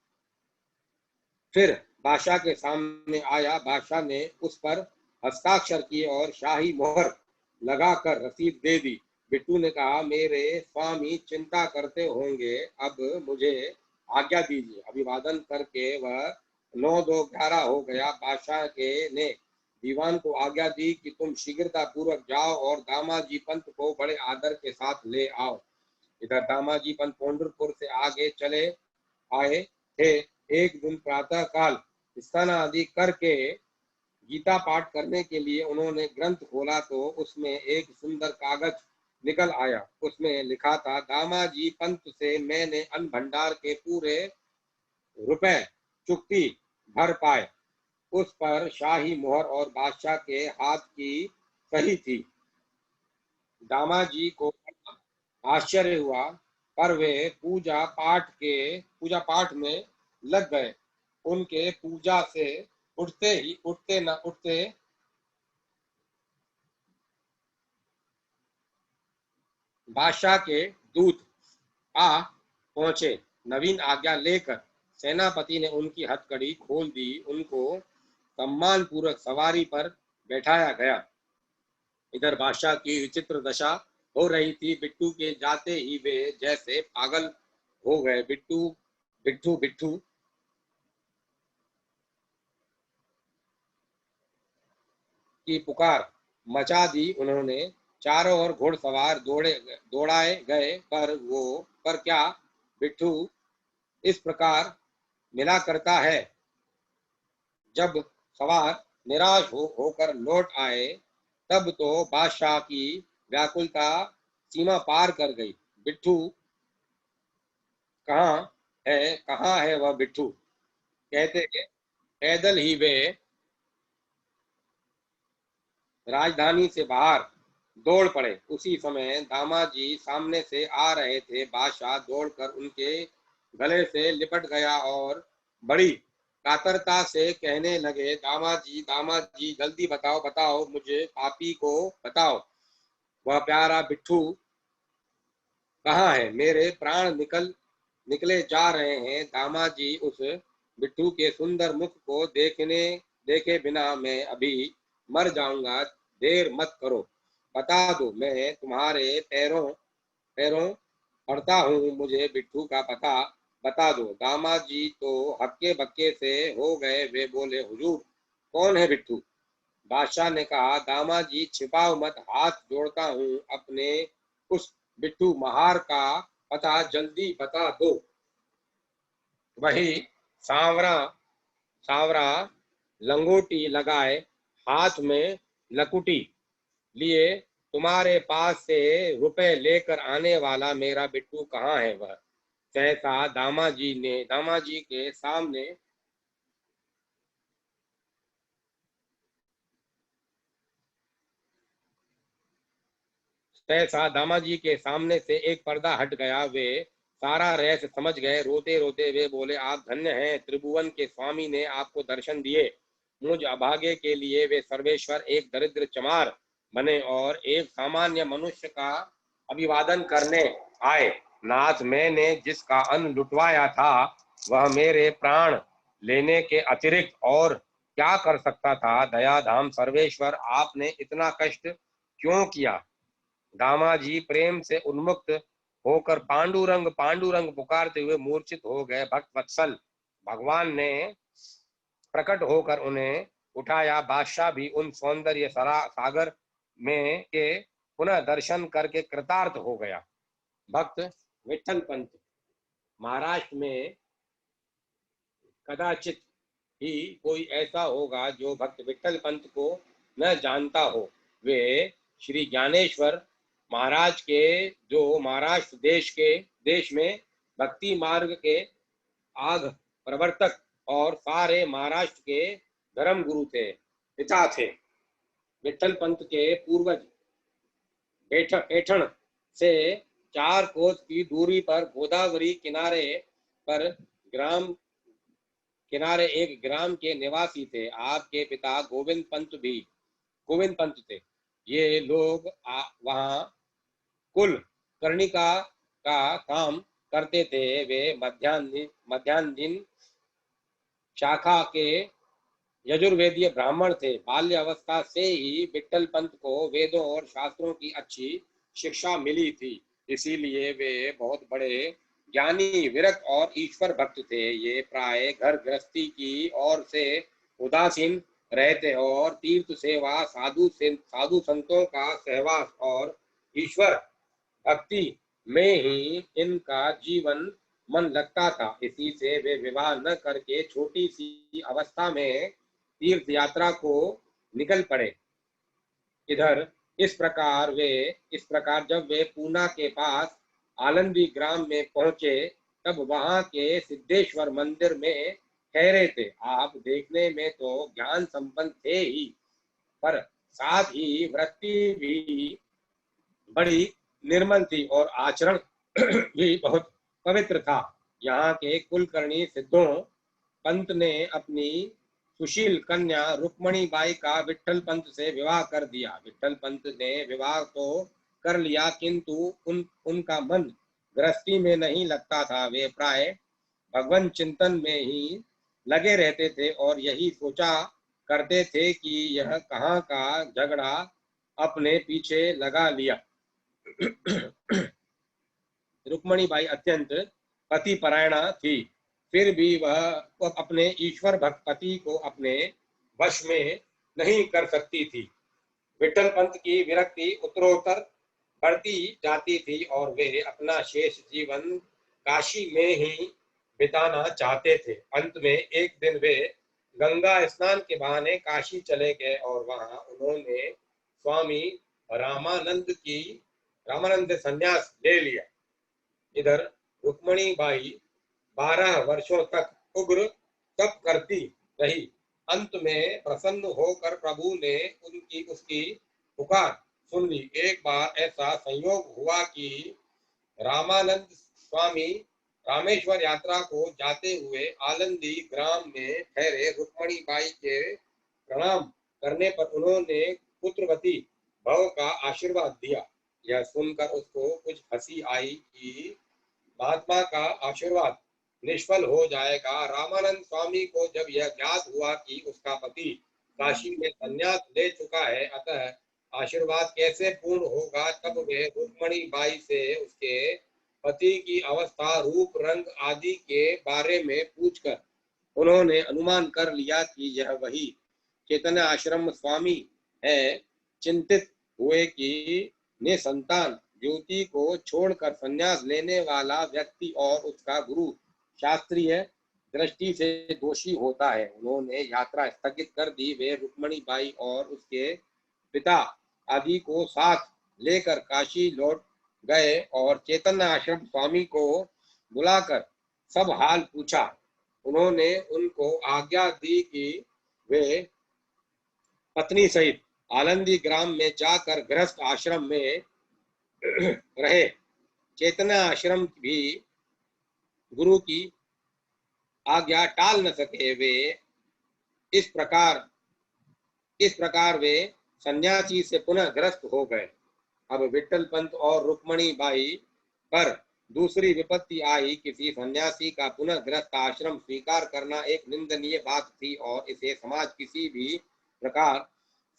फिर बादशाह के सामने आया। बादशाह ने उस पर हस्ताक्षर किए और शाही मोहर लगाकर रसीद दे दी। बिट्टू ने कहा, मेरे स्वामी चिंता करते होंगे, अब मुझे आज्ञा दीजिए। अभिवादन करके वह 9-2-11 हो गया। बादशाह के ने दीवान को आज्ञा दी कि तुम शीघ्रता पूर्वक जाओ और दामाजी पंत को बड़े आदर के साथ ले आओ। इधर दामाजी पंत पंढरपुर से आगे चले आए थे। एक दिन प्रातः काल स्नान आदि करके गीता पाठ करने के लिए उन्होंने ग्रंथ खोला तो उसमें एक सुंदर कागज निकल आया। उसमें लिखा था, दामाजी पंत से मैंने अन्न भंडार के पूरे रुपए चुकती भर पाए। उस पर शाही मोहर और बादशाह के हाथ की सही थी। दामाजी को आश्चर्य हुआ, पर वे पूजा पाठ में लग गए। उनके पूजा से उठते न उठते बादशाह के दूत आ पहुंचे। नवीन आज्ञा लेकर सेनापति ने उनकी हथकड़ी खोल दी। उनको सम्मान पूर्वक सवारी पर बैठाया गया। इधर बादशाह की विचित्र दशा हो रही थी। बिट्टू के जाते ही वे जैसे पागल हो गए। बिट्टू बिट्टू बिट्टू की पुकार मचा दी। उन्होंने चारों ओर घुड़सवार दौड़ाए गए, पर क्या बिट्ठू इस प्रकार मिला करता है। जब सवार निराश होकर लौट आए, तब तो बादशाह की व्याकुलता सीमा पार कर गई। बिट्ठू कहाँ है वह बिट्ठू, कहते पैदल ही वे राजधानी से बाहर दौड़ पड़े। उसी समय दामाजी सामने से आ रहे थे। बादशाह दौड़कर उनके गले से लिपट गया और बड़ी कातरता से कहने लगे, दामाजी दामाजी, जल्दी बताओ बताओ, मुझे पापी को बताओ, वह प्यारा बिट्ठू कहाँ है। मेरे प्राण निकले जा रहे हैं। दामाजी, उस बिट्ठू के सुंदर मुख को देखे बिना मैं अभी मर जाऊंगा। देर मत करो, बता दो, मैं तुम्हारे पैरों पैरों पड़ता हूँ, मुझे बिट्ठू का पता बता दो। दामाजी तो हक्के बक्के से हो गए। वे बोले, हुजूर, कौन है बिट्ठू। बादशाह ने कहा, दामाजी छिपाओ मत, हाथ जोड़ता हूँ, अपने उस बिट्ठू महार का पता जल्दी बता दो। वही सांवरा सांवरा लंगोटी लगाए, हाथ में लकुटी लिए, तुम्हारे पास से रुपए लेकर आने वाला मेरा बिट्टू कहाँ है वह। सहसा दामाजी के सामने सहसा दामाजी के सामने से एक पर्दा हट गया। वे सारा रहस्य समझ गए। रोते रोते वे बोले, आप धन्य हैं, त्रिभुवन के स्वामी ने आपको दर्शन दिए। मुझ अभागे के लिए वे सर्वेश्वर एक दरिद्र चमार बने और एक सामान्य मनुष्य का अभिवादन करने आए। नाथ, मैंने जिसका अन्न लुटवाया था, वह मेरे प्राण लेने के अतिरिक्त और क्या कर सकता था। दयाधाम सर्वेश्वर, आपने इतना कष्ट क्यों किया। दामाजी प्रेम से उन्मुक्त होकर पांडुरंग पांडुरंग पुकारते हुए मूर्छित हो गए। भक्त वत्सल, भगवान ने प्रकट होकर उन्हें उठाया। बादशाह भी उन सौंदर्य सागर में के पुनः दर्शन करके कृतार्थ हो गया। भक्त विठल पंत, महाराष्ट्र में कदाचित ही कोई ऐसा होगा जो भक्त विठल पंत को न जानता हो। वे श्री ज्ञानेश्वर महाराज के, जो महाराष्ट्र देश में भक्ति मार्ग के आग प्रवर्तक और सारे महाराष्ट्र के धर्म गुरु थे, पिता थे। विठल पंत के पूर्वज पेठण से 4 कोस की दूरी पर गोदावरी किनारे एक ग्राम के निवासी थे। आपके पिता गोविंद पंत थे। ये लोग वहाँ कुल कर्णिका का काम करते थे। वे मध्यान्ह शाखा के यजुर्वेदीय ब्राह्मण थे। बाल्य अवस्था से ही विठल पंत को वेदों और शास्त्रों की अच्छी शिक्षा मिली थी, इसीलिए वे बहुत बड़े ज्ञानी, विरक्त और ईश्वर भक्त थे। ये प्राय घर गृहस्थी की ओर से उदासीन रहते और तीर्थ सेवा, साधु संतों का सहवास और ईश्वर भक्ति में ही इनका जीवन मन लगता था। इसी से वे विवाह न करके छोटी सी अवस्था में तीर्थ यात्रा को निकल पड़े। इस प्रकार जब वे पूना के पास आलंदी ग्राम में पहुंचे, तब वहां के सिद्धेश्वर मंदिर में ठहरे थे। आप देखने में तो ज्ञान संपन्न थे ही, पर साथ ही वृत्ति भी बड़ी निर्मल थी और आचरण भी बहुत पवित्र था। यहाँ के कुलकर्णी सिद्धों पंत ने अपनी सुशील कन्या रुक्मणी बाई का विठल पंत से विवाह कर दिया। विठल पंत ने विवाह तो कर लिया, किंतु उनका मन गृहस्थी में नहीं लगता था। वे प्राय भगवान चिंतन में ही लगे रहते थे और यही सोचा करते थे कि यह कहाँ का झगड़ा अपने पीछे लगा लिया। रुक्मणी बाई अत्यंत पति परायणा थी, फिर भी वह अपने ईश्वर भक्त पति को अपने वश में नहीं कर सकती थी। विठल पंत की विरक्ति उत्तरोत्तर बढ़ती जाती थी और वे अपना शेष जीवन काशी में ही बिताना चाहते थे। अंत में एक दिन वे गंगा स्नान के बहाने काशी चले गए और वहां उन्होंने स्वामी रामानंद से संन्यास ले लिया। इधर रुक्मणी बाई 12 वर्षों तक उग्र तप करती रही। अंत में प्रसन्न होकर प्रभु ने उसकी पुकार सुन ली। एक बार ऐसा संयोग हुआ कि रामानंद स्वामी रामेश्वर यात्रा को जाते हुए आलंदी ग्राम में ठहरे। रुक्मणी बाई के प्रणाम करने पर उन्होंने पुत्रवती भव का आशीर्वाद दिया। यह सुनकर उसको कुछ हंसी आई कि महात्मा का आशीर्वाद निष्फल हो जाएगा। रामानंद स्वामी को जब यह ज्ञात हुआ कि उसका पति काशी में संन्यास ले चुका है, अतः आशीर्वाद कैसे पूर्ण होगा, तब वे रुक्मणी बाई से उसके पति की अवस्था, रूप, रंग आदि के बारे में पूछकर उन्होंने अनुमान कर लिया कि यह वही चैतन्य आश्रम स्वामी है। चिंतित हुए कि निसंतान युवती को छोड़कर संन्यास लेने वाला व्यक्ति और उसका गुरु शास्त्रीय दृष्टि से दोषी होता है। उन्होंने यात्रा स्थगित कर दी। वे रुक्मणी बाई और उसके पिता आदि को साथ लेकर काशी लौट गए और चैतन्य आश्रम स्वामी को बुलाकर सब हाल पूछा। उन्होंने उनको आज्ञा दी कि वे पत्नी सहित आलंदी ग्राम में जाकर गृहस्थ आश्रम में रहे। चैतन्य आश्रम भी गुरु की आज्ञा टाल न सके। वे इस प्रकार वे सन्यासी से पुनः ग्रस्त हो गए। अब विठल पंत और रुक्मणी बाई पर दूसरी विपत्ति आई। किसी सन्यासी का पुनः ग्रस्त आश्रम स्वीकार करना एक निंदनीय बात थी और इसे समाज किसी भी प्रकार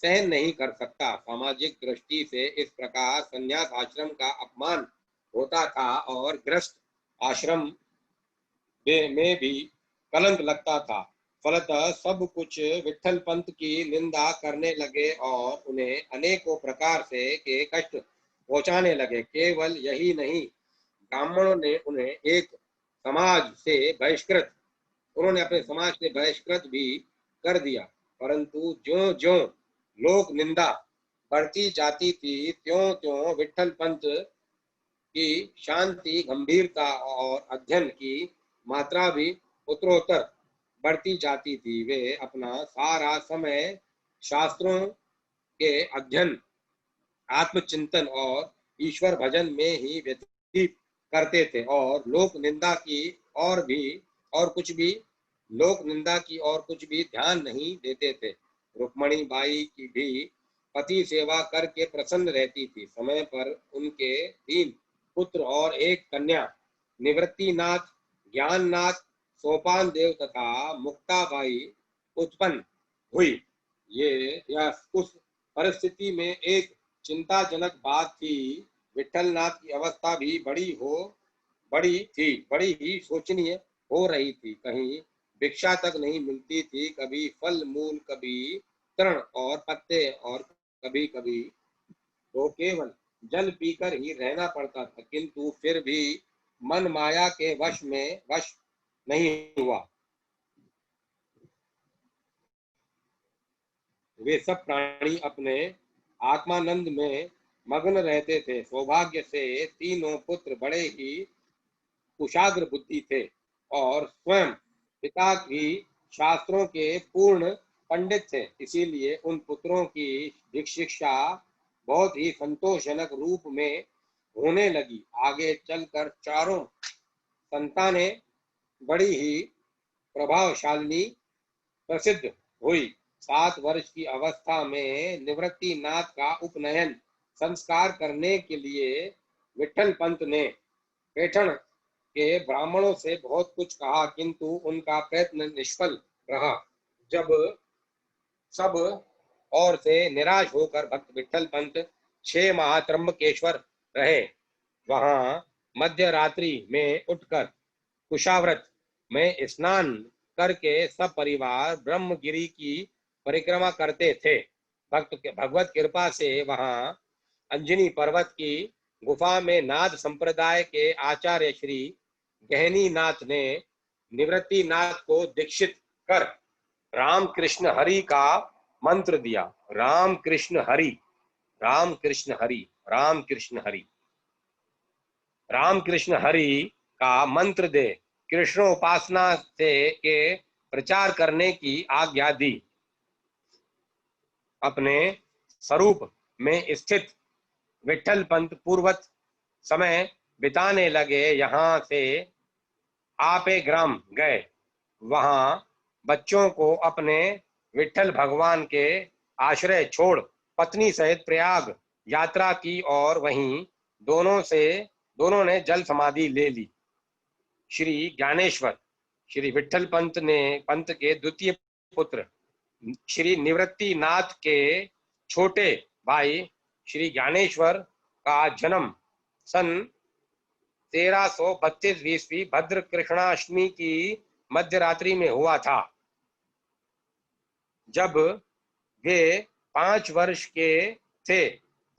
सहन नहीं कर सकता। सामाजिक दृष्टि से इस प्रकार संन्यास आश्रम का अपमान होता था और गृहस्थ आश्रम में भी कलंक लगता था। फलतः सब कुछ विठल पंत की निंदा करने लगे और उन्हें अनेकों प्रकार से के कष्ट पहुंचाने लगे। केवल यही नहीं, ब्राह्मणों ने उन्हें उन्होंने अपने समाज से बहिष्कृत भी कर दिया। परंतु ज्यों ज्यों लोक निंदा बढ़ती जाती थी, त्यों त्यों विठल पंत की शांति, गंभीरता और अध्ययन की मात्रा भी उत्तरोत्तर बढ़ती जाती थी। वे अपना सारा समय शास्त्रों के अध्ययन, आत्मचिंतन और ईश्वर भजन में ही व्यतीत करते थे और लोक निंदा की और कुछ भी ध्यान नहीं देते थे। रुक्मणी बाई की भी पति सेवा करके प्रसन्न रहती थी। समय पर उनके 3 पुत्र और एक कन्या निवृत्तिनाथ, ज्ञाननाथ, सोपान देव तथा मुक्ताबाई उत्पन्न हुई। यह उस परिस्थिति में एक चिंताजनक बात थी। विठलनाथ की अवस्था भी बड़ी ही शोचनीय हो रही थी। कहीं भिक्षा तक नहीं मिलती थी। कभी फल मूल, कभी तृण और पत्ते और कभी कभी तो केवल जल पीकर ही रहना पड़ता था। किंतु फिर भी मन माया के वश नहीं हुआ। वे सब प्राणी अपने आत्मानंद में मग्न रहते थे। सौभाग्य से तीनों पुत्र बड़े ही कुशाग्र बुद्धि थे और स्वयं पिता की शास्त्रों के पूर्ण पंडित थे। इसीलिए उन पुत्रों की शिक्षा बहुत ही संतोषजनक रूप में होने लगी। आगे चलकर चारों संतानें बड़ी ही प्रभावशालिनी प्रसिद्ध हुई। 7 वर्ष की अवस्था में निवृत्तिनाथ का उपनयन संस्कार करने के लिए विठल पंत ने पैठण के ब्राह्मणों से बहुत कुछ कहा, किंतु उनका प्रयत्न निष्फल रहा। जब सब ओर से निराश होकर भक्त विठल पंत 6 माह त्र्यंबकेश्वर रहे। वहां मध्य रात्रि में उठकर कुशाव्रत में स्नान करके सब परिवार ब्रह्मगिरी की परिक्रमा करते थे। भगवत कृपा से वहां अंजनी पर्वत की गुफा में नाथ संप्रदाय के आचार्य श्री गहनी नाथ ने निवृत्ति नाथ को दीक्षित कर राम कृष्ण हरि का मंत्र दिया। राम कृष्ण हरि, राम कृष्ण हरि, राम कृष्ण हरि, राम कृष्ण हरि का मंत्र दे कृष्ण उपासना से के प्रचार करने की आज्ञा दी। अपने स्वरूप में स्थित विठल पंत पूर्वत समय बिताने लगे। यहाँ से आपे ग्राम गए, वहां बच्चों को अपने विठल भगवान के आश्रय छोड़ पत्नी सहित प्रयाग यात्रा की और वहीं दोनों ने जल समाधि ले ली। श्री ज्ञानेश्वर श्री विठल पंत के द्वितीय पुत्र श्री निवृत्ति नाथ के छोटे भाई श्री ज्ञानेश्वर का जन्म सन 1332 ईस्वी भद्र कृष्णाष्टमी की मध्यरात्रि में हुआ था। जब वे 5 वर्ष के थे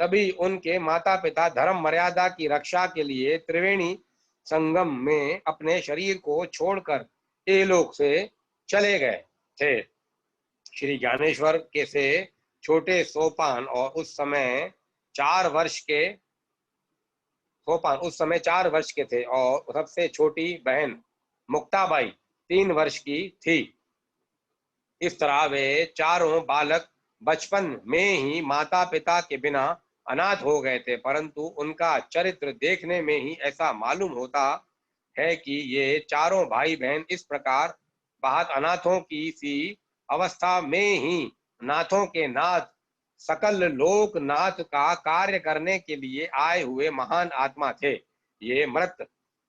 तभी उनके माता पिता धर्म मर्यादा की रक्षा के लिए त्रिवेणी संगम में अपने शरीर को छोड़कर लोक से चले गए थे। श्री ज्ञानेश्वर के से छोटे सोपान उस समय 4 वर्ष के थे और सबसे छोटी बहन मुक्ताबाई 3 वर्ष की थी। इस तरह वे चारों बालक बचपन में ही माता पिता के बिना अनाथ हो गए थे, परंतु उनका चरित्र देखने में ही ऐसा मालूम होता है कि ये चारों भाई बहन इस प्रकार बहुत अनाथों की सी अवस्था में ही नाथों के नाथ सकल लोकनाथ का कार्य करने के लिए आए हुए महान आत्मा थे। ये मृत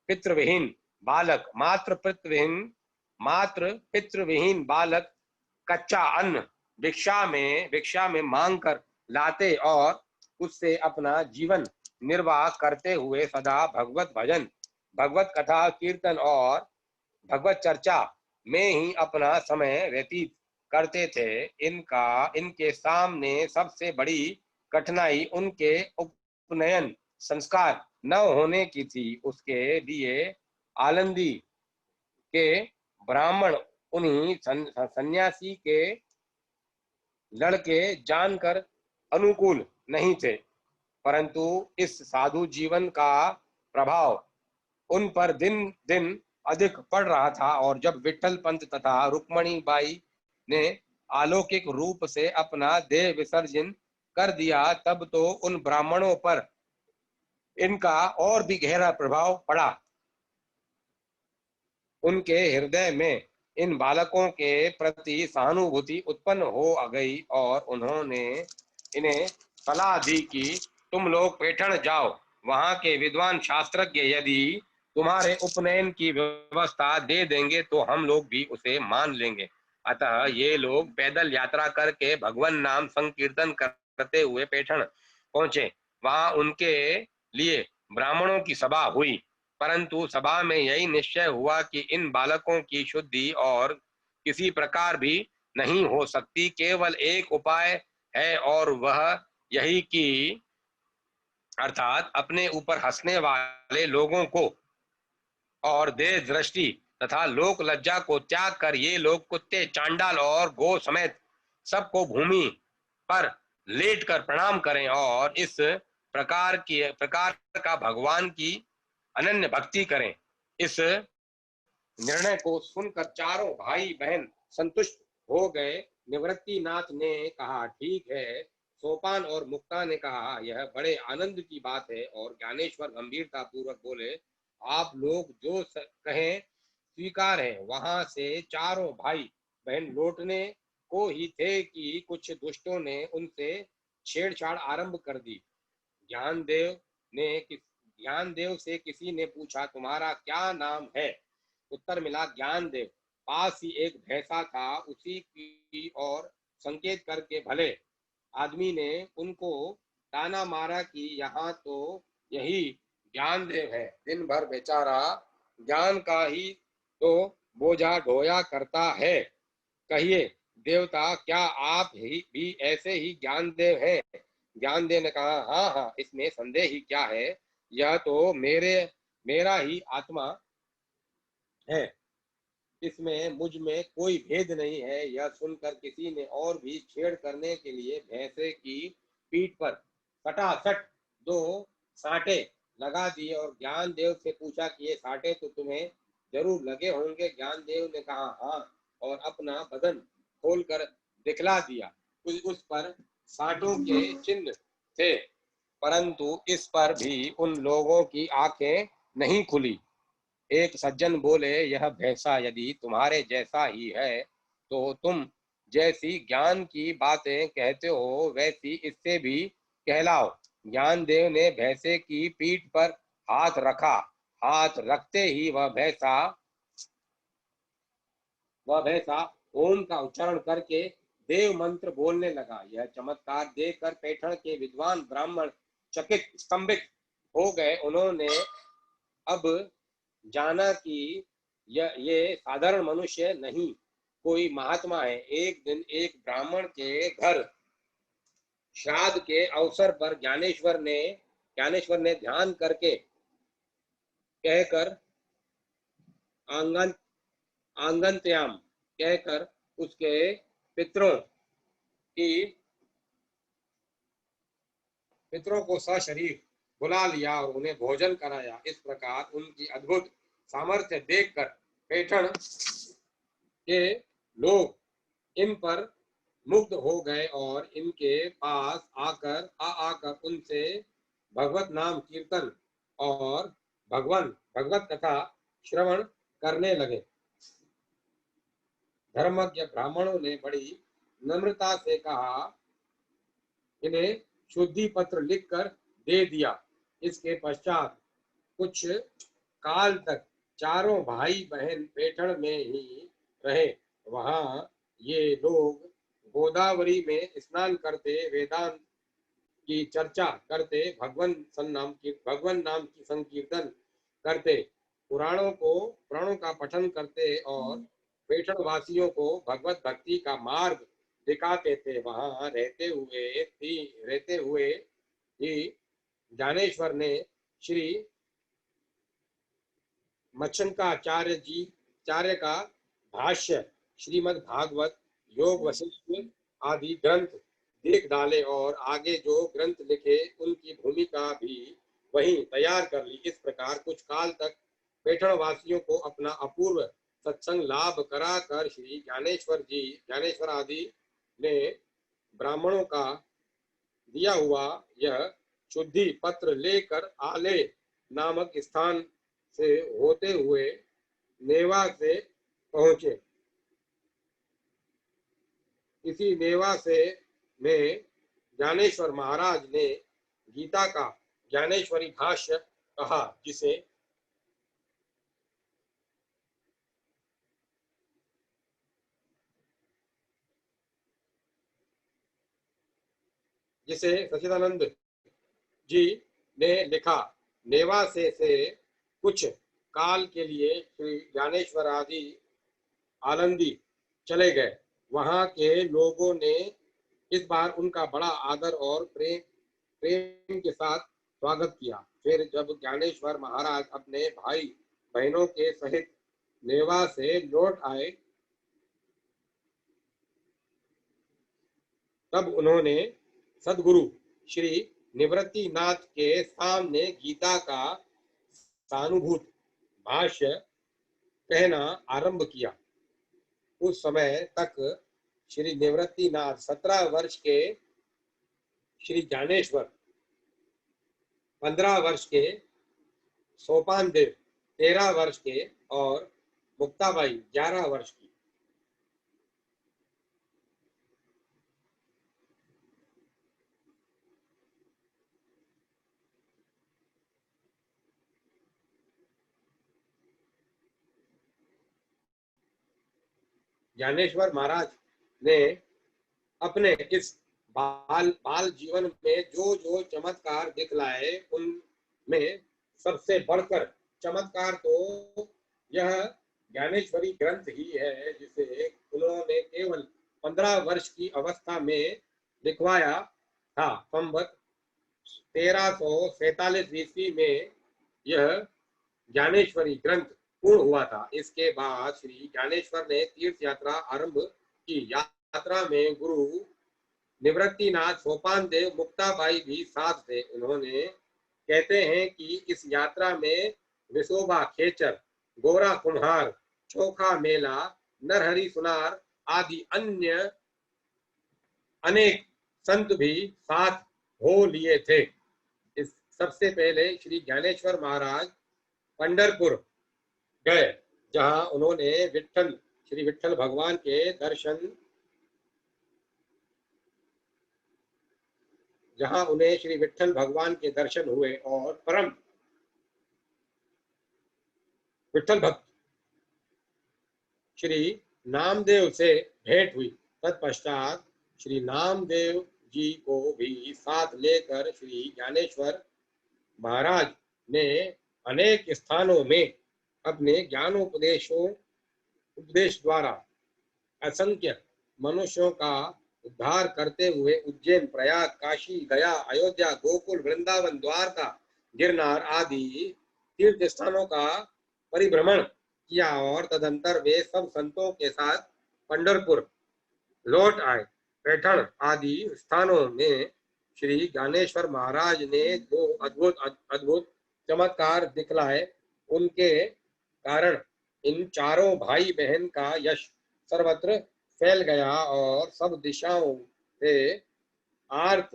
पितृविहीन बालक मात्र पितृविहीन बालक कच्चा अन्न भिक्षा में मांग कर लाते और उससे अपना जीवन निर्वाह करते हुए सदा भगवत भजन, भगवत कथा कीर्तन और भगवत चर्चा में ही अपना समय व्यतीत करते थे। इनके सामने सबसे बड़ी कठिनाई उनके उपनयन संस्कार न होने की थी। उसके लिए आलंदी के ब्राह्मण उन्हीं सन्यासी के लड़के जानकर अनुकूल नहीं थे, परंतु इस साधु जीवन का प्रभाव उन पर दिन दिन अधिक पड़ रहा था और जब विठल पंत तथा रुक्मणी बाई ने अलौकिक रूप से अपना देह विसर्जन कर दिया तब तो उन ब्राह्मणों पर इनका और भी गहरा प्रभाव पड़ा। उनके हृदय में इन बालकों के प्रति सहानुभूति उत्पन्न हो गई और उन्होंने इन्हें सलाह दी कि तुम लोग पैठण जाओ, वहां के विद्वान शास्त्रज्ञ यदि तुम्हारे उपनयन की व्यवस्था दे देंगे तो हम लोग भी उसे मान लेंगे। अतः ये लोग पैदल यात्रा करके भगवान नाम संकीर्तन करते हुए पैठण पहुंचे। वहां उनके लिए ब्राह्मणों की सभा हुई, परंतु सभा में यही निश्चय हुआ कि इन बालकों की शुद्धि और किसी प्रकार भी नहीं हो सकती। केवल एक उपाय है और वह यही कि अर्थात अपने ऊपर हंसने वाले लोगों को और देह दृष्टि तथा लोक लज्जा को त्याग कर ये लोग कुत्ते, चांडाल और गो समेत सबको भूमि पर लेट कर प्रणाम करें और इस प्रकार का भगवान की अनन्य भक्ति करें। इस निर्णय को सुनकर चारों भाई बहन संतुष्ट हो गए। निवृत्ति नाथ ने कहा, ठीक है। सोपान और मुक्ता ने कहा, यह बड़े आनंद की बात है। और ज्ञानेश्वर गंभीरता पूर्वक बोले, आप लोग जो कहें स्वीकार है। वहां से चारों भाई बहन लौटने को ही थे कि कुछ दुष्टों ने उनसे छेड़छाड़ आरंभ कर दी। ज्ञानदेव ज्ञानदेव से किसी ने पूछा, तुम्हारा क्या नाम है? उत्तर मिला, ज्ञानदेव। पास ही एक भैंसा था, उसी की ओर संकेत करके भले आदमी ने उनको ताना मारा कि यहाँ तो यही ज्ञानदेव है। दिन भर बेचारा ज्ञान का ही तो बोझा ढोया करता है। कहिए देवता, क्या आप ही भी ऐसे ही ज्ञानदेव हैं? ज्ञानदेव ने कहा, हाँ हाँ, इसमें संदेह ही क्या है, यह तो मेरा ही आत्मा है, इसमें मुझ में कोई भेद नहीं है। यह सुनकर किसी ने और भी छेड़ करने के लिए भैंसे की पीठ पर सटासट दो सांटे लगा दिए और ज्ञानदेव से पूछा कि ये सांटे तो तुम्हें जरूर लगे होंगे। ज्ञानदेव ने कहा, हाँ, और अपना बदन खोलकर दिखला दिया। उस पर साँटों के चिन्ह थे, परंतु इस पर भी उन लोगों की आंखें नहीं खुली। एक सज्जन बोले, यह भैंसा यदि तुम्हारे जैसा ही है तो तुम जैसी ज्ञान की बातें कहते हो वैसी इससे भी कहलाओ। ज्ञानदेव ने भैंसे की पीठ पर हाथ रखा। हाथ रखते ही वह भैंसा ओम का उच्चारण करके देव मंत्र बोलने लगा। यह चमत्कार देखकर पैठण के विद्वान ब्राह्मण चकित स्तंभित हो गए। उन्होंने अब जाना कि ये साधारण मनुष्य नहीं, कोई महात्मा है। एक दिन एक ब्राह्मण के घर श्राद्ध के अवसर पर ज्ञानेश्वर ने ध्यान करके कहकर आंगन आंगनत्याम कहकर उसके पितरों की पितरों को सशरीर बुला लिया और उन्हें भोजन कराया। इस प्रकार उनकी अद्भुत सामर्थ्य देखकर पैठण के लोग इन पर मुग्ध हो गए और इनके पास आकर उनसे भगवत नाम कीर्तन और भगवत कथा श्रवण करने लगे। धर्मज्ञ ब्राह्मणों ने बड़ी नम्रता से कहा, इन्हें शुद्धि पत्र लिखकर दे दिया। इसके पश्चात कुछ काल तक चारों भाई बहन पैठण में ही रहे। वहां ये लोग गोदावरी में स्नान करते, वेदांत की चर्चा करते, भगवान नाम की संकीर्तन करते, पुराणों का पठन करते और पैठण वासियों को भगवत भक्ति का मार्ग दिखाते थे। वहां रहते हुए ही ज्ञानेश्वर ने श्री मच्छंकाचार्य का भाष्य, श्रीमद् भागवत, योग वशिष्ठ आदि ग्रंथ देख डाले और आगे जो ग्रंथ लिखे उनकी भूमिका भी वहीं तैयार कर ली। इस प्रकार कुछ काल तक पैठण वासियों को अपना अपूर्व सत्संग लाभ कराकर श्री ज्ञानेश्वर आदि ने ब्राह्मणों का दिया हुआ यह शुद्धि पत्र लेकर आले नामक स्थान से होते हुए नेवा से पहुंचे। इसी नेवा से में ज्ञानेश्वर महाराज ने गीता का ज्ञानेश्वरी भाष्य कहा, जिसे सच्चिदानंद जी ने लिखा। नेवा से कुछ काल के लिए श्री ज्ञानेश्वर आदि आनंदी चले गए। वहां के लोगों ने इस बार उनका बड़ा आदर और प्रेम के साथ स्वागत किया। फिर जब ज्ञानेश्वर महाराज अपने भाई बहनों के सहित नेवा से लौट आए तब उन्होंने सदगुरु श्री निवृत्तिनाथ के सामने गीता का सानुभूत भाष्य कहना आरंभ किया। उस समय तक श्री निवृत्तिनाथ 17 वर्ष के, श्री ज्ञानेश्वर 15 वर्ष के, सोपान देव 13 वर्ष के और मुक्ताबाई 11 वर्ष की। ज्ञानेश्वर महाराज ने अपने इस बाल जीवन में जो जो चमत्कार दिखलाए उनमें सबसे बढ़कर चमत्कार तो यह ज्ञानेश्वरी ग्रंथ ही है, जिसे उन्होंने केवल 15 वर्ष की अवस्था में लिखवाया था। संवत 1347 ईस्वी में यह ज्ञानेश्वरी ग्रंथ पूर्ण हुआ था। इसके बाद श्री ज्ञानेश्वर ने तीर्थ यात्रा आरंभ की। यात्रा में गुरु निवृत्तिनाथ, सोपान देव, मुक्ताबाई भी साथ थे। उन्होंने कहते हैं कि इस यात्रा में विशोबा खेचर, गोरा कुम्हार, चोखा मेला, नरहरि सुनार आदि अन्य अनेक संत भी साथ हो लिए थे। इस सबसे पहले श्री ज्ञानेश्वर महाराज पंढरपुर गए, जहां उन्होंने श्री विठ्ठल भगवान के दर्शन जहां उन्हें श्री विठ्ठल भगवान के दर्शन हुए और परम विठ्ठल भक्त श्री नामदेव से भेंट हुई। तत्पश्चात श्री नामदेव जी को भी साथ लेकर श्री ज्ञानेश्वर महाराज ने अनेक स्थानों में अपने उपदेश द्वारा असंख्य मनुष्यों का उद्धार करते हुए उज्जैन, प्रयाग, काशी, गया, अयोध्या, गोकुल, वृंदावन, द्वारका, गिरनार आदि तीर्थ स्थानों का परिभ्रमण किया और तदंतर वे सब संतों के साथ पंढरपुर लौट आए। पैठण आदि स्थानों में श्री ज्ञानेश्वर महाराज ने जो अद्भुत चमत्कार दिखलाए, उनके कारण इन चारों भाई बहन का यश सर्वत्र फैल गया और सब दिशाओं से आर्त,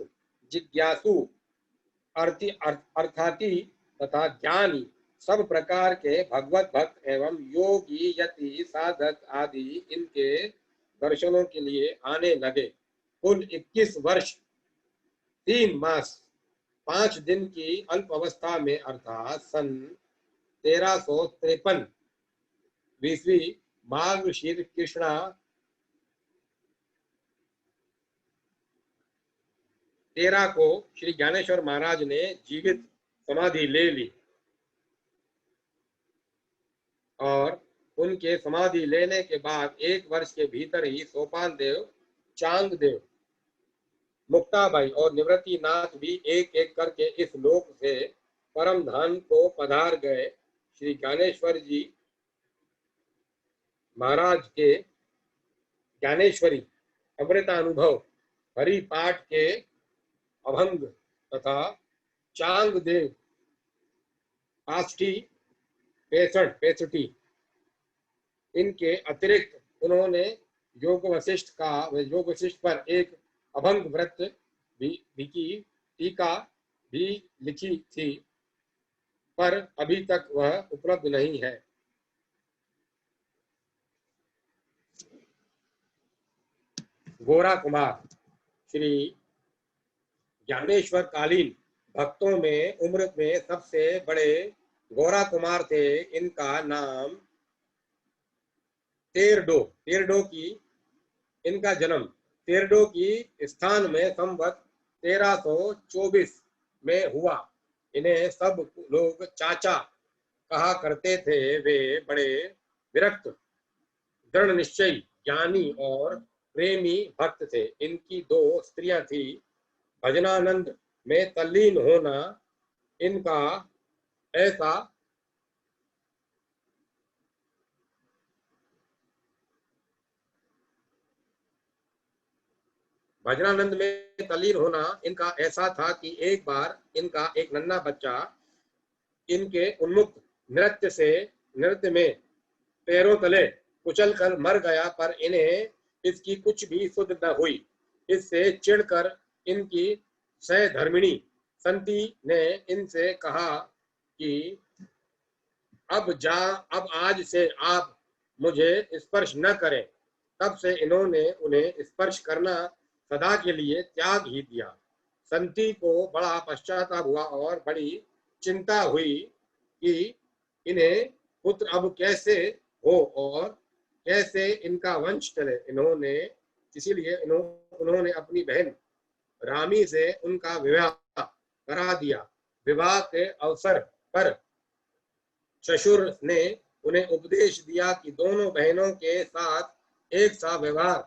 जिज्ञासु, अर्थाती तथा ज्ञानी, सब प्रकार के भगवत भक्त एवं योगी, यति, साधक आदि इनके दर्शनों के लिए आने लगे। कुल 21 वर्ष 3 मास 5 दिन की अल्प अवस्था में अर्थात सन 1353 ईस्वी मार्गशीर कृष्णा 13 को श्री ज्ञानेश्वर महाराज ने जीवित समाधि ले ली और उनके समाधि लेने के बाद 1 वर्ष के भीतर ही सोपान देव, चांग देव, मुक्ताबाई और निवृत्तिनाथ भी एक एक करके इस लोक से परम धाम को पधार गए। श्री ज्ञानेश्वर जी महाराज के ज्ञानेश्वरी अमृतानुभव, हरि पाठ के अभंग तथा चांग देव पाष्टी 65 इनके अतिरिक्त उन्होंने योग वशिष्ठ पर एक अभंग व्रत भी की टीका भी लिखी थी, पर अभी तक वह उपलब्ध नहीं है। गोरा कुमार श्री ज्ञानेश्वर कालीन भक्तों में उम्र में सबसे बड़े गोरा कुमार थे। इनका नाम तेरडो की इनका जन्म तेरडो की स्थान में संवत 1324 में हुआ। इन्हें सब लोग चाचा कहा करते थे। वे बड़े विरक्त, दृढ़ निश्चयी, ज्ञानी और प्रेमी भक्त थे। इनकी 2 स्त्रियां थी। भजनानंद में तल्लीन होना इनका ऐसा भजनानंद में तल्लीन होना इनका ऐसा था कि एक बार इनका एक नन्हा बच्चा इनके उन्मुक्त नृत्य में पैरों तले कुचल कर मर गया, पर इन्हें इसकी कुछ भी सुध न हुई। इससे चिढ़कर इनकी सहधर्मिणी संती ने इनसे कहा कि अब आज से आप मुझे स्पर्श न करें। तब से इन्होंने उन्हें स्पर्श करना सदा के लिए त्याग ही दिया। संती को बड़ा पश्चाताप हुआ और बड़ी चिंता हुई कि इन्हें पुत्र अब कैसे हो और कैसे इनका वंश चले। इसीलिए उन्होंने अपनी बहन रामी से उनका विवाह करा दिया। विवाह के अवसर पर ससुर ने उन्हें उपदेश दिया कि दोनों बहनों के साथ एक सा व्यवहार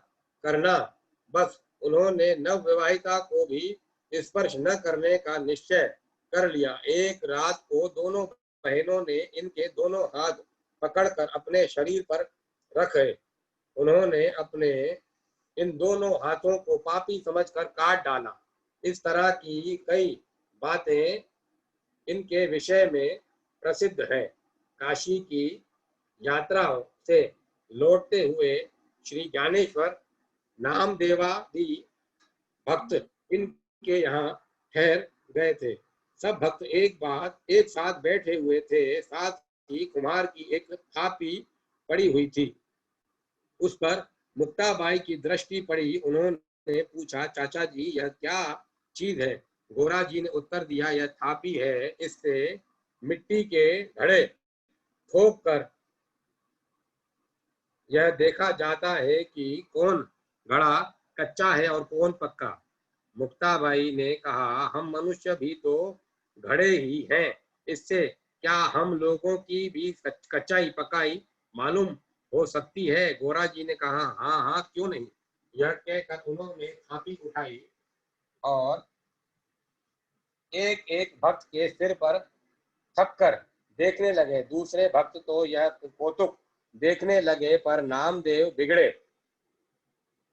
करना। बस उन्होंने नव विवाहिता को भी स्पर्श न करने का निश्चय कर लिया। एक रात को दोनों बहनों ने इनके दोनों हाथ पकड़कर अपने शरीर पर रखे। उन्होंने अपने इन दोनों हाथों को पापी समझकर काट डाला। इस तरह की कई बातें इनके विषय में प्रसिद्ध हैं। काशी की यात्रा से लौटते हुए श्री ज्ञानेश्वर नामदेवादि भक्त इनके यहाँ ठहर गए थे। सब भक्त एक साथ बैठे हुए थे। साथ ही कुम्हार की एक थापी पड़ी हुई थी। उस पर मुक्ताबाई की दृष्टि पड़ी। उन्होंने पूछा, चाचा जी यह क्या चीज है? गोरा जी ने उत्तर दिया, यह थापी है। इससे मिट्टी के घड़े ठोक कर यह देखा जाता है कि कौन घड़ा कच्चा है और कौन पक्का। मुक्ताबाई ने कहा, हम मनुष्य भी तो घड़े ही हैं। इससे क्या हम लोगों की भी कच्चाई पकाई मालूम हो सकती है? गोरा जी ने कहा, हाँ हाँ क्यों नहीं। यह कहकर उन्होंने थापी उठाई और एक एक भक्त के सिर पर थक कर देखने लगे। दूसरे भक्त तो यह कौतुक देखने लगे, पर नामदेव बिगड़े।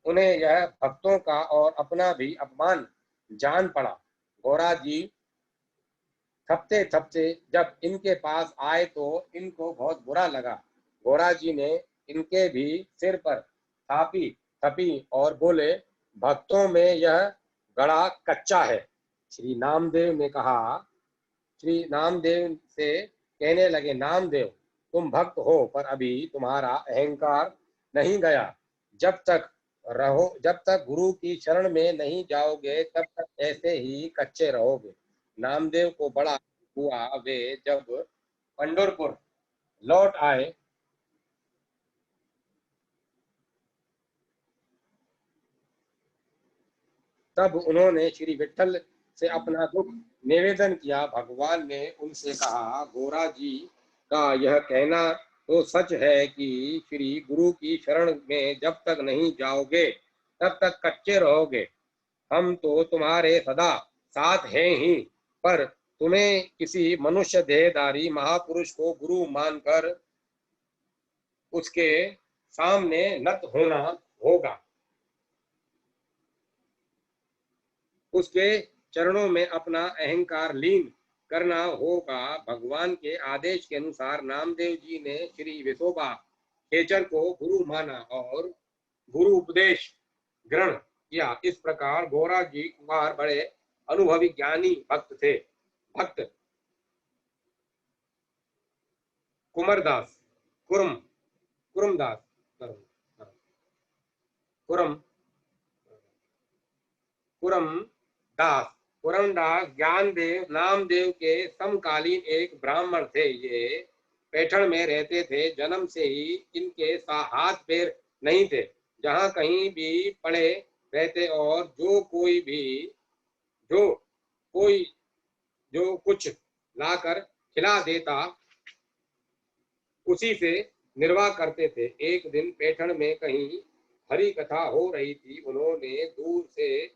उन्हें यह भक्तों का और अपना भी अपमान जान पड़ा। गोरा जी थपते थपते जब इनके पास आए तो इनको बहुत बुरा लगा। गोरा जी ने इनके भी सिर पर थापी थपी और बोले, भक्तों में यह घड़ा कच्चा है। श्री नामदेव ने कहा, श्री नामदेव से कहने लगे, नामदेव तुम भक्त हो, पर अभी तुम्हारा अहंकार नहीं गया। जब तक गुरु की शरण में नहीं जाओगे तब तक ऐसे ही कच्चे रहोगे। नामदेव को बड़ा हुआ। वे जब पंढरपुर लौट आए तब उन्होंने श्री विठ्ठल से अपना दुख निवेदन किया। भगवान ने उनसे कहा, गोरा जी का यह कहना तो सच है कि श्री गुरु की शरण में जब तक नहीं जाओगे तब तक कच्चे रहोगे। हम तो तुम्हारे सदा साथ हैं ही, पर तुम्हें किसी मनुष्य देहधारी महापुरुष को गुरु मानकर उसके सामने नत होना होगा। उसके चरणों में अपना अहंकार लीन करना होगा। भगवान के आदेश के अनुसार नामदेव जी ने श्री विठोबा खेचर को गुरु माना और गुरु उपदेश ग्रहण किया। इस प्रकार गोरा जी कुमार बड़े अनुभवी ज्ञानी भक्त थे। भक्त कुमरदास कुरम कुरमदास कुरम कुरम दास कुरमदास ज्ञानदेव नामदेव के समकालीन एक ब्राह्मण थे। ये पैठण में रहते थे। जन्म से ही इनके हाथ पैर नहीं थे। जहाँ कहीं भी पड़े रहते और जो कोई जो कुछ लाकर खिला देता उसी से निर्वाह करते थे। एक दिन पैठण में कहीं हरि कथा हो रही थी। उन्होंने दूर से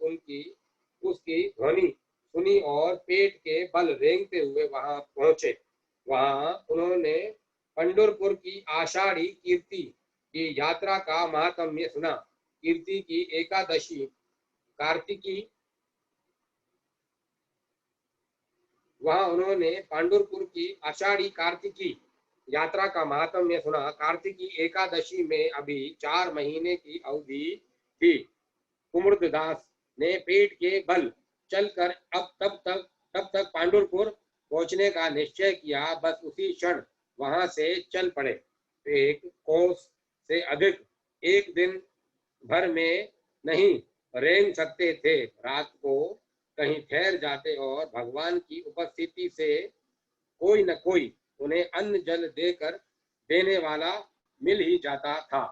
उसकी ध्वनि सुनी और पेट के बल रेंगते हुए वहां पहुंचे। वहां उन्होंने पंढरपुर की आषाढ़ी कीर्ति की यात्रा का महात्म्य सुना। कीर्ति की एकादशी कार्तिकी वहां उन्होंने पांडुरपुर की आषाढ़ी कार्तिकी यात्रा का महात्म्य सुना। कार्तिकी एकादशी में अभी 4 महीने की अवधि थी। कुमुददास ने पेट के बल चलकर तब तक पांडुरपुर पहुंचने का निश्चय किया। बस उसी क्षण वहां से चल पड़े। एक कोस से अधिक एक दिन भर में नहीं रेंग सकते थे। रात को कहीं ठहर जाते और भगवान की उपस्थिति से कोई न कोई उन्हें अन्न जल देने वाला मिल ही जाता था।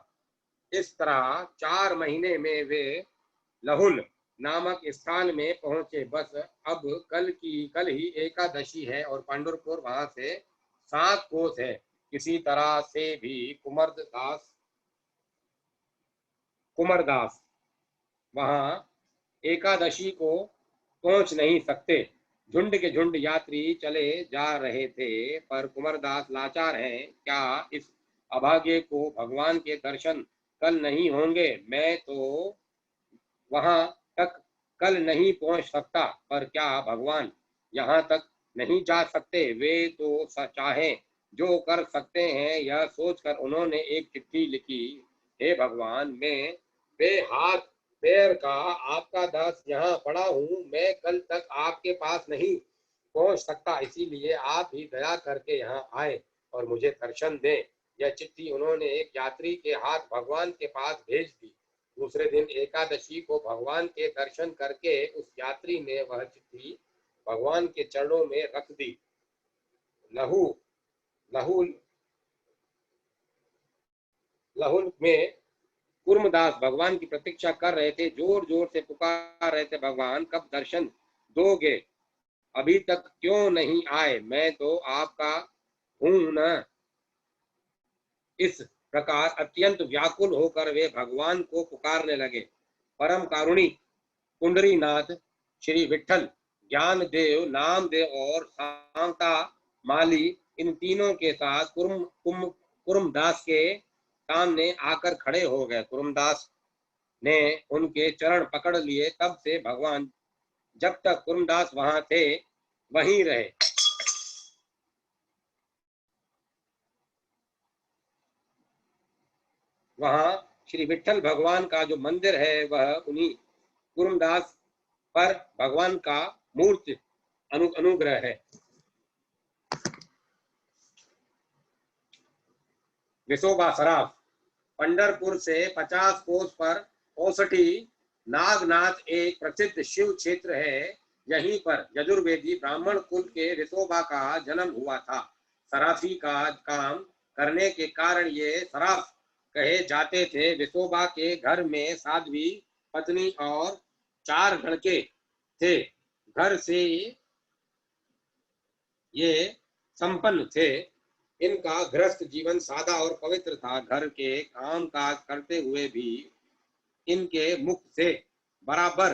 इस तरह 4 महीने में वे लहुल नामक स्थान में पहुंचे। बस अब कल ही एकादशी है और पंढरपुर वहां से 7 कोस है। किसी तरह से भी कुमरदास वहां एकादशी को पहुंच नहीं सकते। झुंड के झुंड यात्री चले जा रहे थे, पर कुंवरदास लाचार हैं। क्या इस अभागे को भगवान के दर्शन कल नहीं होंगे? मैं तो वहां तक कल नहीं पहुंच सकता, पर क्या भगवान यहाँ तक नहीं जा सकते? वे तो चाहें जो कर सकते हैं। यह सोचकर उन्होंने एक चिट्ठी लिखी। हे भगवान, मैं बेहाथ पैर का आपका दास यहाँ पड़ा हूँ। मैं कल तक आपके पास नहीं पहुंच सकता, इसीलिए आप ही दया करके यहाँ आए और मुझे दर्शन दें। यह चिट्ठी उन्होंने एक यात्री के हाथ भगवान के पास भेज दी। दूसरे दिन एकादशी को भगवान के दर्शन करके उस यात्री ने वह चिट्ठी भगवान के चरणों में रख दी। लहू लहू लहुल में कुर्मदास भगवान की प्रतीक्षा कर रहे थे, जोर जोर से पुकार रहे थे, भगवान कब दर्शन दोगे? अभी तक क्यों नहीं आए? मैं तो आपका हूं न। इस प्रकार अत्यंत व्याकुल होकर वे भगवान को पुकारने लगे। परम कारुणी पुंडरीनाथ, श्री विठल, ज्ञानदेव, नामदेव और सांता माली इन तीनों के साथ कुर्मदास के सामने आकर खड़े हो गए। कुर्मदास ने उनके चरण पकड़ लिए। तब से भगवान जब तक कुर्मदास वहां थे वहीं रहे। वहां श्री विठल भगवान का जो मंदिर है वह उन्हीं कुर्मदास पर भगवान का मूर्त अनुग्रह है। विसोबा सराफ पंढरपुर से 50 कोस पर औसठी नागनाथ एक प्रसिद्ध शिव क्षेत्र है। यहीं पर यजुर्वेदी ब्राह्मण कुल के विसोबा का जन्म हुआ था। सराफी का काम करने के कारण ये सराफ कहे जाते थे। विसोबा के घर में साध्वी पत्नी और 4 लड़के थे। घर से ये संपन्न थे। इनका गृहस्थ जीवन सादा और पवित्र था। घर के काम काज करते हुए भी इनके मुख से बराबर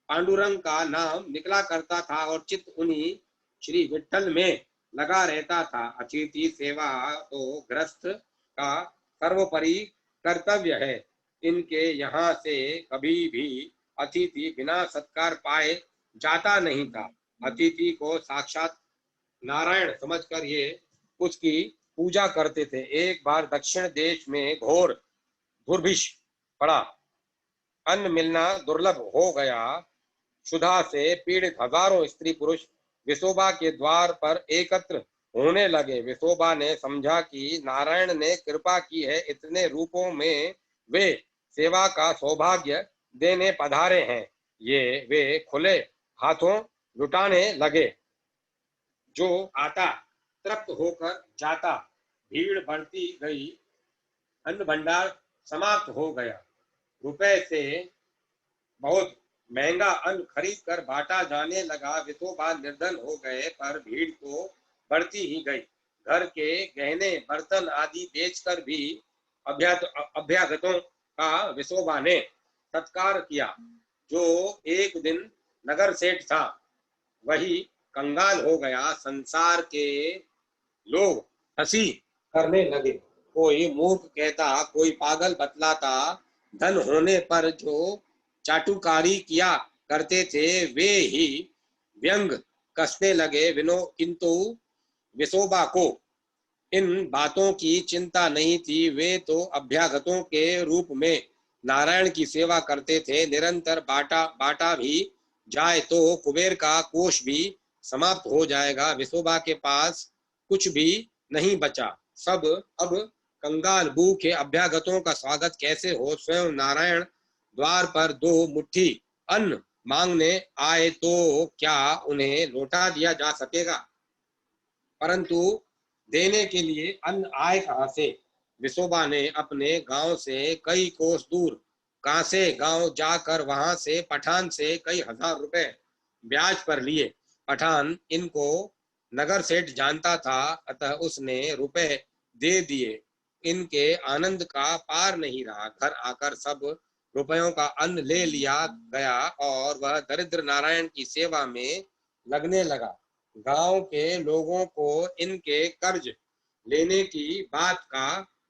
पांडुरंग का नाम निकला करता था और चित्त उन्हीं श्री विठल में लगा रहता था। अतिथि सेवा तो गृहस्थ का सर्वोपरि कर्तव्य है। इनके यहाँ से कभी भी अतिथि बिना सत्कार पाए जाता नहीं था। अतिथि को साक्षात नारायण समझकर ये उसकी पूजा करते थे। एक बार दक्षिण देश में घोर दुर्भिक्ष पड़ा। अन्न मिलना दुर्लभ हो गया। क्षुधा से पीड़ित हजारों स्त्री पुरुष विसोबा के द्वार पर एकत्र होने लगे। विसोबा ने समझा कि नारायण ने कृपा की है, इतने रूपों में वे सेवा का सौभाग्य देने पधारे हैं। ये वे खुले हाथों लुटाने लगे। जो आता तृप्त होकर जाता। भीड़ बढ़ती गई। अन्न भंडार समाप्त हो गया। रुपए से बहुत महंगा अन्न खरीद कर बांटा जाने लगा। विसोबा निर्धन हो गए, पर भीड़ तो बढ़ती ही गई। घर के गहने बर्तन आदि बेचकर भी अभ्यागतों का विसोबा ने सत्कार किया। जो एक दिन नगर सेठ था वही कंगाल हो गया। संसार के लोग हंसी करने लगे। कोई मूर्ख कहता, कोई पागल बतलाता। धन होने पर जो चाटुकारी किया करते थे वे ही व्यंग कसने लगे। किंतु विसोबा को इन बातों की चिंता नहीं थी। वे तो अभ्यागतों के रूप में नारायण की सेवा करते थे। निरंतर बाटा भी जाए तो कुबेर का कोष भी समाप्त हो जाएगा। विसोबा के पास कुछ भी नहीं बचा। सब अब कंगाल भूखे अभ्यागतों का स्वागत कैसे हो? स्वयं नारायण द्वार पर 2 मुट्ठी अन्न मांगने आए तो क्या उन्हें लौटा दिया जा सकेगा? परंतु देने के लिए अन्न आए कहां से? विसोबा ने अपने गांव से कई कोस दूर कांसे गांव जाकर वहां से पठान से कई हजार रुपए ब्याज पर लिए। पठान इनको नगर सेठ जानता था, अतः उसने रुपए दे दिए। इनके आनंद का पार नहीं रहा। घर आकर सब रुपयों का अन्न ले लिया गया और वह दरिद्र नारायण की सेवा में लगने लगा। गांव के लोगों को इनके कर्ज लेने की बात का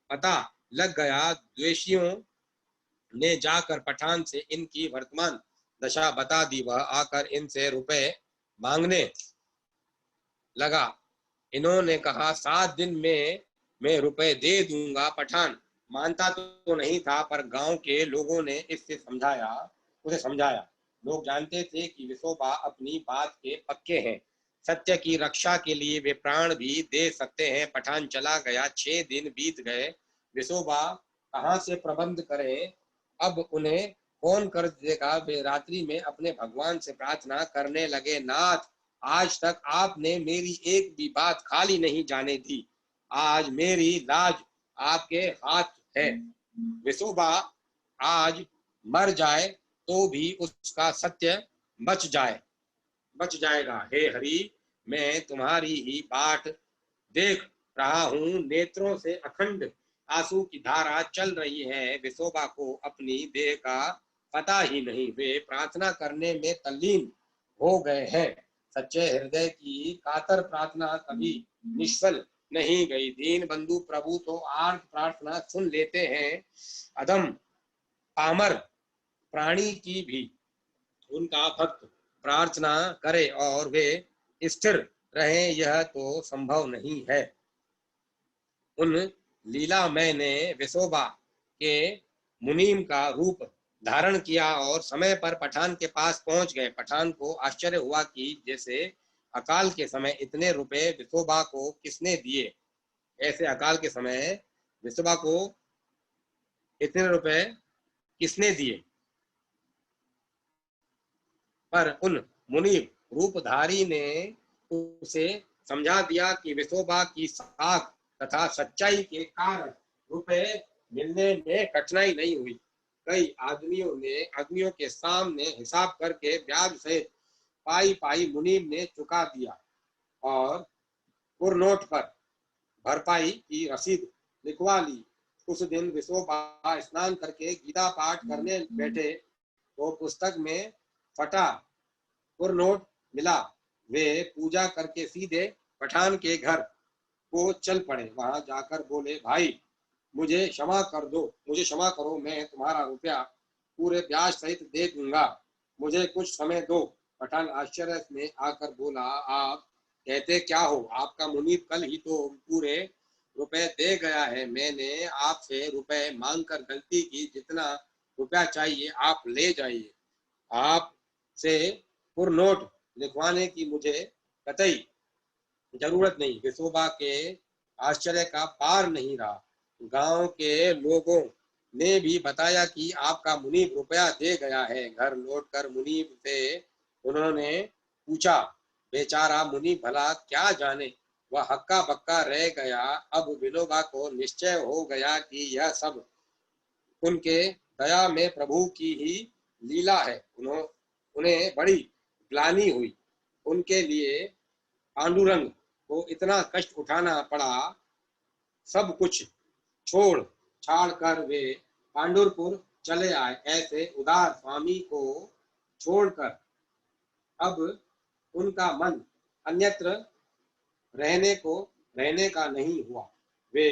पता लग गया। द्वेषियों ने जाकर पठान से इनकी वर्तमान दशा बता दी। वह आकर इनसे रुपए मांगने लगा। इन्होंने कहा 7 दिन में मैं रुपए दे दूंगा। पठान मानता तो नहीं था, पर गांव के लोगों ने उसे समझाया। लोग जानते थे कि विसोबा अपनी बात के पक्के हैं। सत्य की रक्षा के लिए वे प्राण भी दे सकते हैं। पठान चला गया। 6 दिन बीत गए। विसोबा कहाँ से प्रबंध करें, अब उन्हें कौन कर्ज देगा। वे रात्रि में अपने भगवान से प्रार्थना करने लगे, नाथ, आज तक आपने मेरी एक भी बात खाली नहीं जाने दी। आज मेरी लाज आपके हाथ है। विसोबा आज मर जाए तो भी उसका सत्य बच जाएगा। हे हरि, मैं तुम्हारी ही बाट देख रहा हूँ। नेत्रों से अखंड आंसू की धारा चल रही है। विसोबा को अपनी देह का पता ही नहीं। वे प्रार्थना करने में तल्लीन हो गए हैं। सच्चे हृदय की कातर प्रार्थना कभी निष्फल नहीं गई। दीन बंधु प्रभु तो आर्त प्रार्थना सुन लेते हैं। अधम पामर प्राणी की भी उनका भक्त प्रार्थना करे और वे स्थिर रहें, यह तो संभव नहीं है। उन लीलामय ने विसोबा के मुनीम का रूप धारण किया और समय पर पठान के पास पहुंच गए। पठान को आश्चर्य हुआ कि जैसे अकाल के समय इतने रुपए विसोबा को किसने दिए। ऐसे अकाल के समय विसोबा को इतने रुपए किसने दिए। पर उन मुनि रूपधारी ने उसे समझा दिया कि विसोबा की साख तथा सच्चाई के कारण रुपए मिलने में कठिनाई नहीं हुई। कई आदमियों के सामने हिसाब करके ब्याज सहित पाई पाई मुनीम ने चुका दिया और पुरनोट पर भरपाई की रसीद लिखवा ली। उस दिन विसोबा स्नान करके गीता पाठ करने बैठे तो पुस्तक में फटा पुरनोट मिला। वे पूजा करके सीधे पठान के घर को चल पड़े। वहां जाकर बोले, भाई मुझे क्षमा करो, मैं तुम्हारा रुपया पूरे ब्याज सहित दे दूंगा, मुझे कुछ समय दो। पठान आश्चर्य में आकर बोला, आप कहते क्या हो? आपका मुनीब कल ही तो पूरे रुपए दे गया है। मैंने आपसे रुपए मांगकर गलती की। जितना रुपया चाहिए आप ले जाइए। आपसे पुरनोट लिखवाने की मुझे कतई जरूरत नहीं। विसोबा के आश्चर्य का पार नहीं रहा। गांव के लोगों ने भी बताया कि आपका मुनीब रुपया दे गया है। घर लौटकर मुनीब से उन्होंने पूछा, बेचारा मुनीब भला क्या जाने, वह हक्का बक्का रह गया। अब विनोबा को निश्चय हो गया कि यह सब उनके दया में प्रभु की ही लीला है। उन्हें बड़ी ग्लानि हुई। उनके लिए पांडुरंग को इतना कष्ट उठाना पड़ा। सब कुछ छोड़ छाड़ कर वे पांडुरपुर चले आए। ऐसे उदार स्वामी को छोड़कर अब उनका मन अन्यत्र रहने का नहीं हुआ। वे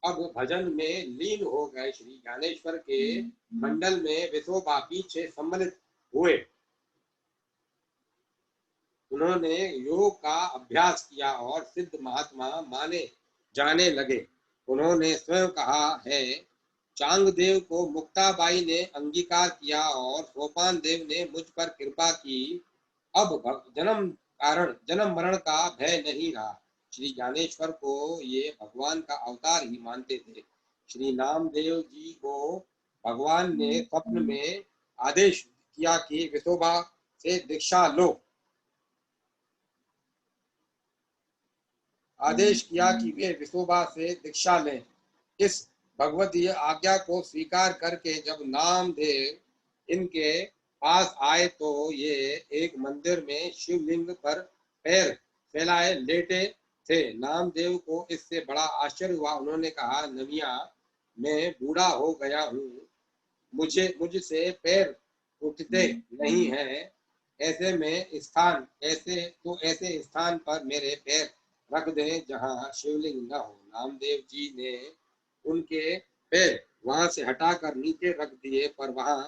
अब भजन में लीन हो गए। श्री ज्ञानेश्वर के मंडल में विसोबा पीछे सम्मिलित हुए। उन्होंने योग का अभ्यास किया और सिद्ध महात्मा माने जाने लगे। उन्होंने स्वयं कहा है, चांगदेव को मुक्ताबाई ने अंगीकार किया और सोपान देव ने मुझ पर कृपा की। अब जन्म मरण का भय नहीं रहा। श्री ज्ञानेश्वर को ये भगवान का अवतार ही मानते थे। श्री नामदेव जी को भगवान ने स्वप्न में आदेश किया कि विसोबा से दीक्षा लो। आदेश किया कि वे विसोबा से दीक्षा लें। इस भगवतीय आज्ञा को स्वीकार करके जब नामदेव इनके पास आए तो ये एक मंदिर में शिवलिंग पर पैर फैलाए लेटे थे। नामदेव को इससे बड़ा आश्चर्य हुआ। उन्होंने कहा, नमिया, मैं बूढ़ा हो गया हूँ, मुझसे पैर उठते नहीं हैं, ऐसे स्थान पर मेरे पैर रख दें जहां शिवलिंग न हो। नामदेव जी ने उनके पैर वहां से हटाकर नीचे रख दिए, पर वहां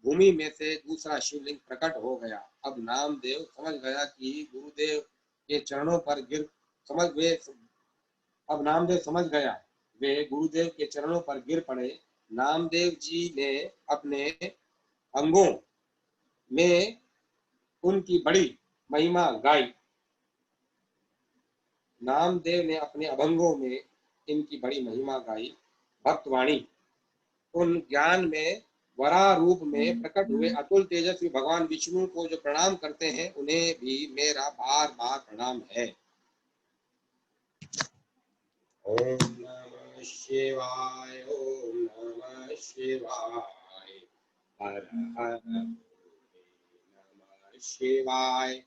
भूमि में से दूसरा शिवलिंग प्रकट हो गया। अब नामदेव समझ गया कि गुरुदेव के चरणों पर गिर समझ वे अब नामदेव समझ गया, वे गुरुदेव के चरणों पर गिर पड़े। नामदेव जी ने अपने अंगों में उनकी बड़ी महिमा गाई। नामदेव ने अपने अभंगों में इनकी बड़ी महिमा गाई। भक्तवाणी उन ज्ञान में वराह रूप में प्रकट हुए अतुल तेजस्वी भगवान विष्णु को जो प्रणाम करते हैं, उन्हें भी मेरा बार बार प्रणाम है। ओम नमः शिवाय, ओम नमः शिवाय, हर हर नमः शिवाय,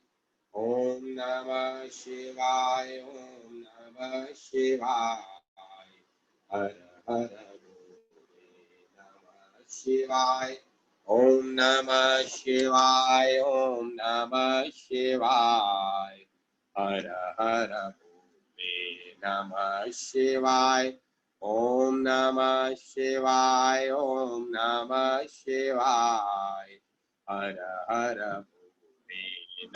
ओम नमः शिवाय, ओम नमः शिवाय, हर हर नमः शिवाय, ओम नमः शिवाय, ओम नमः शिवाय, हर हर नमः शिवाय, ओम नमः शिवाय, ओम नमः शिवाय, हर हर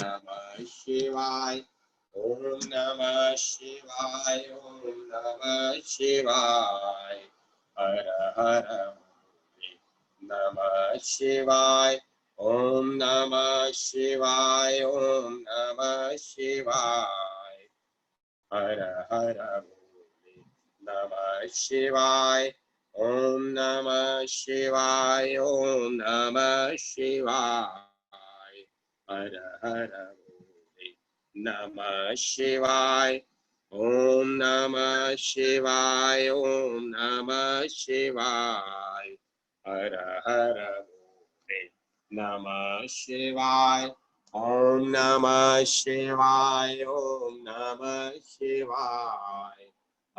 नमः शिवाय, ओम नमः शिवाय, ओम नमः शिवाय, हर हर नमः शिवाय, ओम नमः शिवाय, ओम नमः शिवाय, हर हर नमः शिवाय, ओम नमः शिवाय, ओम नमः शिवाय, हर हर नमः शिवाय, ओम नमः शिवाय, ओम नमः शिवाय, हर हर नमः शिवाय, ओम नमः शिवाय, ओम नमः शिवाय,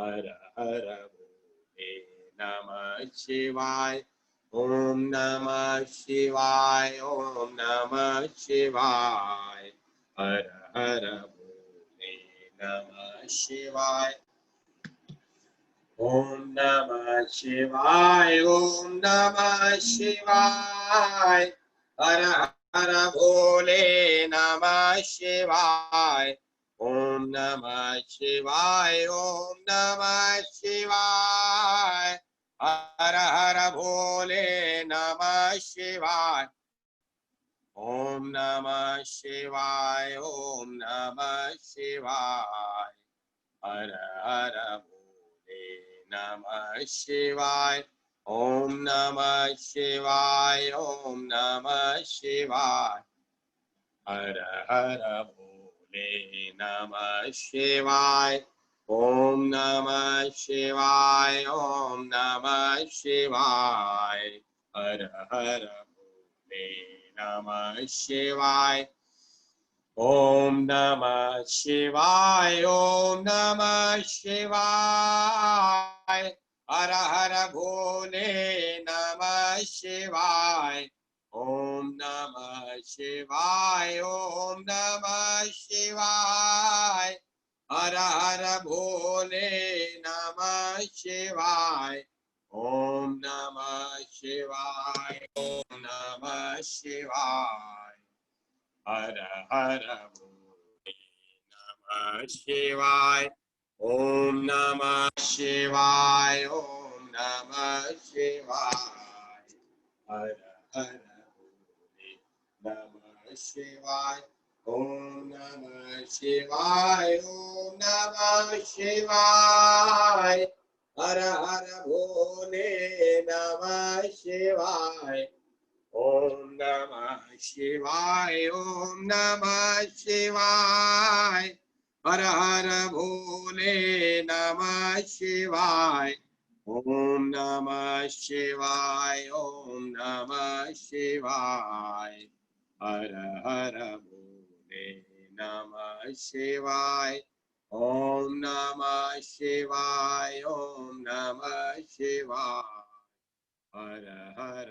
हर हर भोले नमः शिवाय, ओम नमः शिवाय, ओम नमः शिवाय, हर हर भोले नमः शिवाय, ओम नमः शिवाय, ओम नमः शिवाय, हर हर भोले नमः शिवाय, ओम नमः शिवाय, ओम नमः शिवाय, हर हर भोले नमः शिवाय, ओम नमः शिवाय, ओम नमः शिवाय, हर हर भोले नमः शिवाय, ओम नमः शिवाय, ओम नमः शिवाय, हर हर भोले नमः शिवाय, ओम नमः शिवाय, ओम नमः शिवाय, हर हर भोले नमः शिवाय, ओम नमः शिवाय, ओम नमः शिवाय, हर हर भोले नमः शिवाय, ओम नमः शिवाय, ओम नमः शिवाय, हर हर भोले नमः शिवाय, ओम नमः शिवाय, ओम नमः शिवाय, हर हर भोले नमः शिवाय, ओम नमः शिवाय, ओम नमः शिवाय, हर हर भोले नमः शिवाय, ओम नमः शिवाय, ओम नमः शिवाय, हर हर भोले नमः शिवाय, ओम नमः शिवाय, ओम नमः शिवाय, हर हर भोले नमः शिवाय, ओम नमः शिवाय, ओम नमः शिवाय, हर हर भोले नमः शिवाय, ओम नमः शिवाय, ओम नमः शिवाय, हर हर